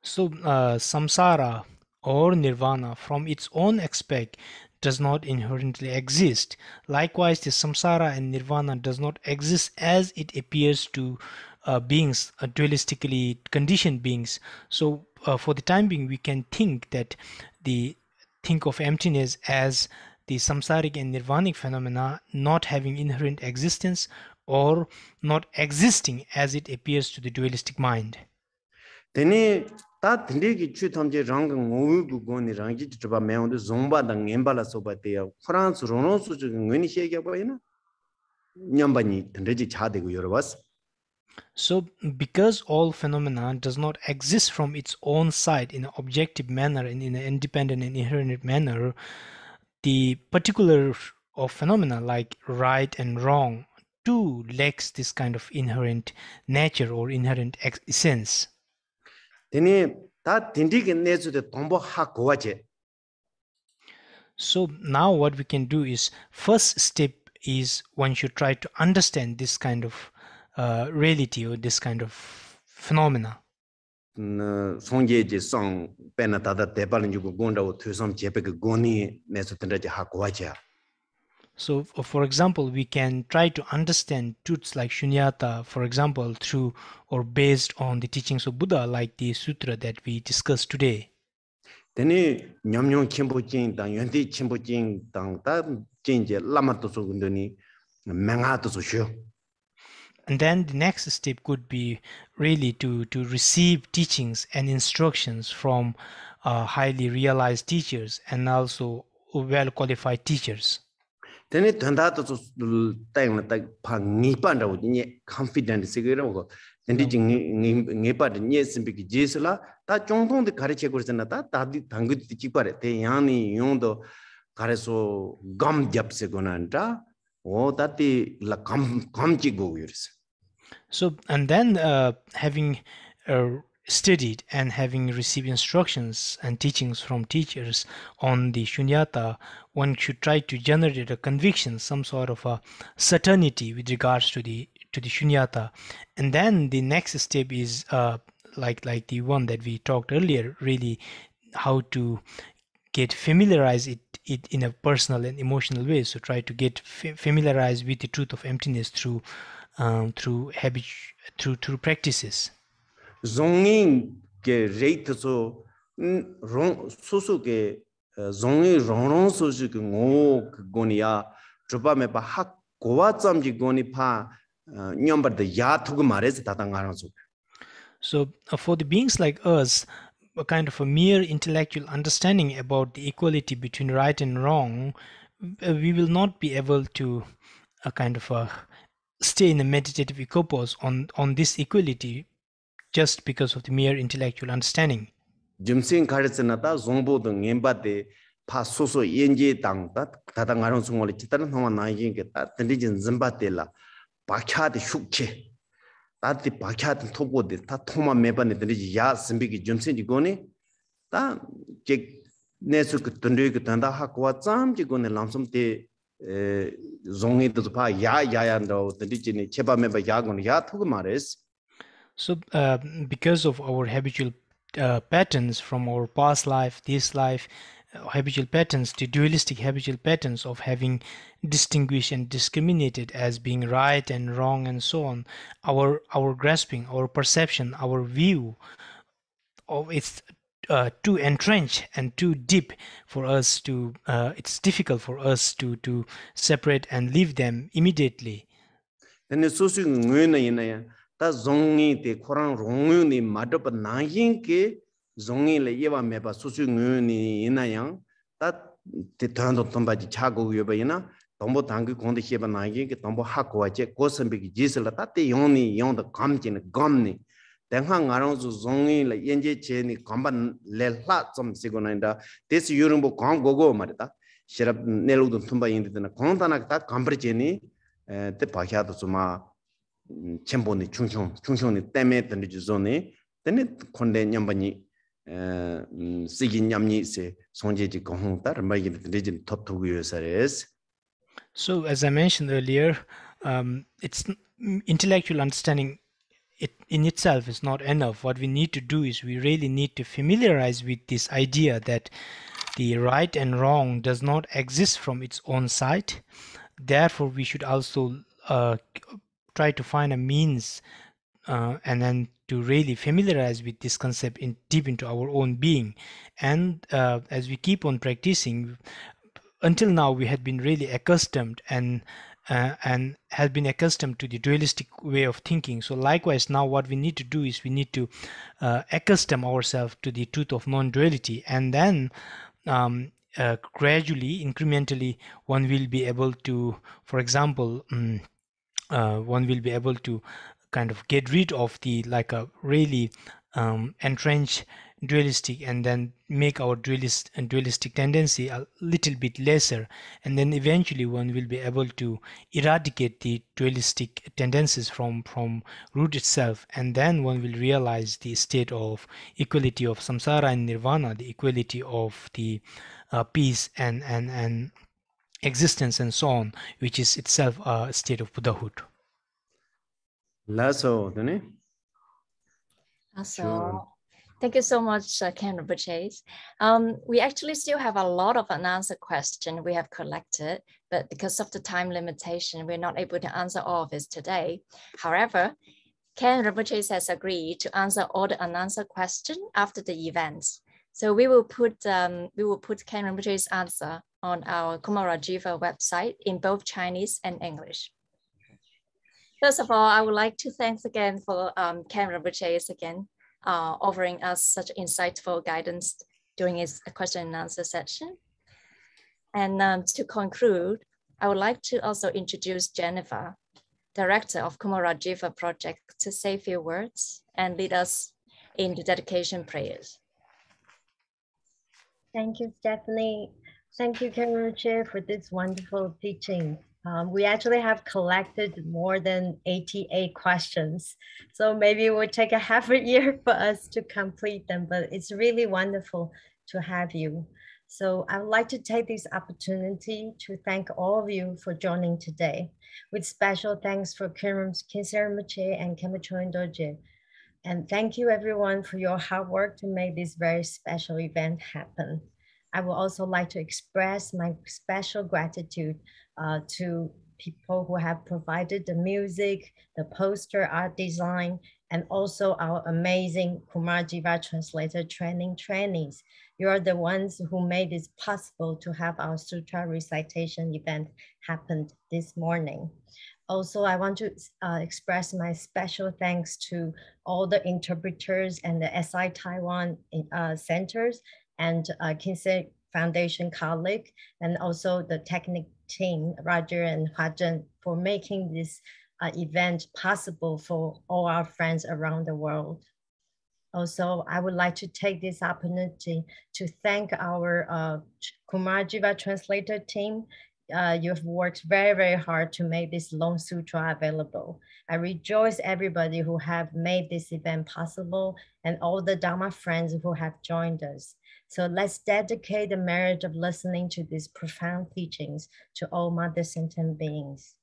So samsara or nirvana from its own aspect does not inherently exist. Likewise, the samsara and nirvana does not exist as it appears to beings, dualistically conditioned beings. So for the time being, we can think of emptiness as the samsaric and nirvanic phenomena not having inherent existence or not existing as it appears to the dualistic mind. Tene ta tindegi chu thamje rang ngowu gu goni rangi chba meon de zomba da ngemba la soba te ya France rono su ju ngeni shege ba ina nyambani tindeji cha de gu yorwas. So because all phenomena does not exist from its own side in an objective manner and in an independent and inherent manner, the particular of phenomena like right and wrong too lacks this kind of inherent nature or inherent essence. Tene ta tindegi nezu de tombo ha gowaje. So now what we can do is, first step is one should try to understand this kind of reality or this kind of phenomena. Songyeje song pena tada debalin ju gonda o thusam jepe ge goni nezu tindeji ha gowaje. So for example, we can try to understand truths like shunyata, for example, through or based on the teachings of Buddha, like the sutra that we discussed today. Tene nyamnyong chimbo jing dang yuandi chimbo jing dang ta jingje lama to so gundoni menga to so shu. And then the next step could be really to receive teachings and instructions from highly realized teachers and also well qualified teachers. Tene tanda to so tang ta pa ngi pan da ni confident sigero go tendi jing ngi pa de ni simbi ki jesla ta chongtong de kare che kursena ta di dang de chi pare te yani yong do kare so gam jap se gonanta o ta ti la gam chi go yurs. So and then having studied and having received instructions and teachings from teachers on the shunyata, one should try to generate a conviction, some sort of a certainty with regards to the shunyata. And then the next step is like the one that we talked earlier, really how to get familiarized it in a personal and emotional way. So try to get familiarized with the truth of emptiness through habit, through practices. Zonging ke rate so rong so ke zonging rong so ju ke ngo gonia tropa me ba hak gowa cham ji goni pha nyambar de ya thug mare ta ngarang so. So for the beings like us, a kind of a mere intellectual understanding about the equality between right and wrong, we will not be able to kind of stay in a meditative equipoise on this equality just because of the mere intellectual understanding. Jimsing karsena ta zongbo de ngemba de pha so yenje tang ta ngarang sungol chitan thoma na yin ke ta tendi jin zimba de la bakha de shukche ta ti bakha de thobo de ta thoma meba ne tendi ya simbi ki jimsing ji goni ta je nesu ke tendi ke tanda ha kwa cham ji goni lamsum te zongi de pa ya ndo tendi ji ne cheba meba ya goni ya thug mares. So because of our habitual patterns from our past life, this life, habitual patterns, the dualistic habitual patterns of having distinguished and discriminated as being right and wrong and so on, our grasping, our perception, our view of it's too entrenched and too deep for us to it's difficult for us to separate and leave them immediately. Then susu ngena ina ta zongi te khorang rongyu ni madop na yin ke zongi le yewa me ba susu ngyu ni ina yang ta te thando tomba ji chago yo ba ina tombo tang ko de heba na yin ke tombo hakwa je ko sambi ki jisla ta te yong ni yong da gam jin gam ni den ha ngarang zu zongi le yenje che ni gamban le hla zum sigo na nda des yurung bo gam gogo ma ta shirap nelu dum tomba yin de na gong ta na ta gambre je ni te pakya to suma 쳔보니 충충니 때문에 던지 존에 때네 콘데 냠바니 시기 냠니세 송제지 공홍다 마이기 던지 톱토고요사레스. So as I mentioned earlier, it's intellectual understanding in itself is not enough. What we need to do is we really need to familiarize with this idea that the right and wrong does not exist from its own side. Therefore we should also try to find a means and then to really familiarize with this concept deep into our own being. And as we keep on practicing, until now we had been really accustomed and has been accustomed to the dualistic way of thinking. So likewise, now what we need to do is we need to accustom ourselves to the truth of non-duality, and then gradually, incrementally, one will be able to, for example, one will be able to kind of get rid of the like a really entrenched dualistic, and then make our dualistic tendency a little bit lesser, and then eventually one will be able to eradicate the dualistic tendencies from root itself, and then one will realize the state of equality of samsara and nirvana, the equality of the peace and existence and so on, which is itself a state of Buddhahood. Lasso, So, thank you so much, Ken Rinpoche. We actually still have a lot of unanswered questions we have collected, but because of the time limitation, we're not able to answer all of it today. However, Ken Rinpoche has agreed to answer all the unanswered questions after the event. So we will put Ken Rinpoche's answer on our Kumarajiva website in both Chinese and English. First of all, I would like to thank again for Ken Rinpoche again offering us such insightful guidance during his question and answer session. And to conclude, I would like to also introduce Jennifer, Director of Kumarajiva Project, to say a few words and lead us in the dedication prayers. Thank you, Stephanie. Thank you, Ken Rinpoche, for this wonderful teaching. We actually have collected more than 88 questions, so maybe it would take a half a year for us to complete them, but it's really wonderful to have you. So I would like to take this opportunity to thank all of you for joining today, with special thanks for Khyentse Rinpoche and Khenpo Choen Dorje. And thank you everyone for your hard work to make this very special event happen. I would also like to express my special gratitude to people who have provided the music, the poster art design, and also our amazing Kumarajiva translator trainees. You are the ones who made it possible to have our sutra recitation event happen this morning. Also, I want to express my special thanks to all the interpreters and the SI Taiwan centers and Khyentse Foundation colleague, and also the technical team, Roger and Huazhen, for making this event possible for all our friends around the world. Also, I would like to take this opportunity to thank our Kumarajiva translator team. You've worked very, very hard to make this long sutra available. I rejoice everybody who have made this event possible and all the Dharma friends who have joined us. So let's dedicate the merit of listening to these profound teachings to all mother sentient beings.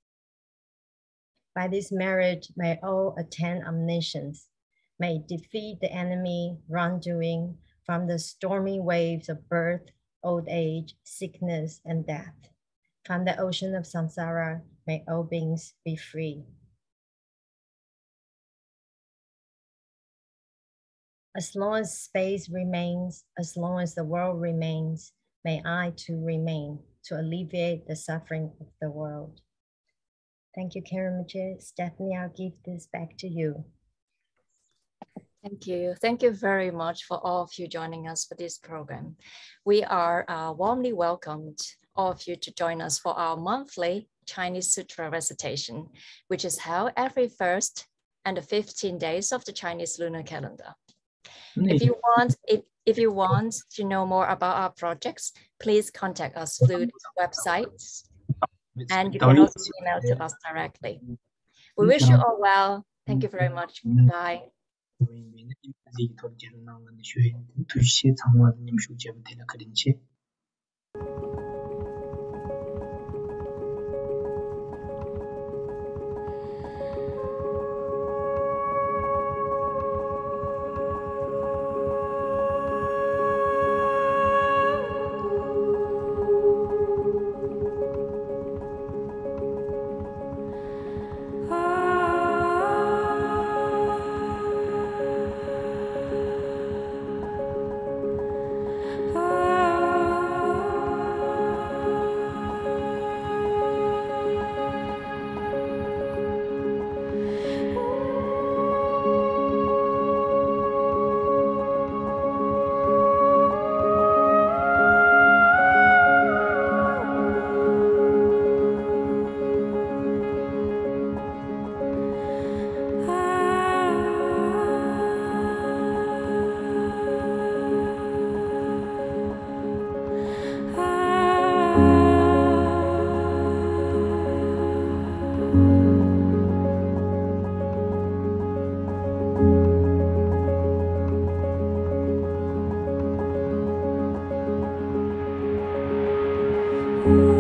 By this merit, may all attain omniscience, may defeat the enemy wrongdoing from the stormy waves of birth, old age, sickness, and death. From the ocean of samsara, may all beings be free. As long as space remains, as long as the world remains, may I too remain to alleviate the suffering of the world. Thank you, Ken Rinpoche. Stephanie, I'll give this back to you. Thank you. Thank you very much for all of you joining us for this program. We are warmly welcomed all of you to join us for our monthly Chinese Sutra recitation, which is held every 1st and the 15 days of the Chinese lunar calendar. If you want to know more about our projects, please contact us through this website, and you can also email to us directly. We wish you all well. Thank you very much. Goodbye. you.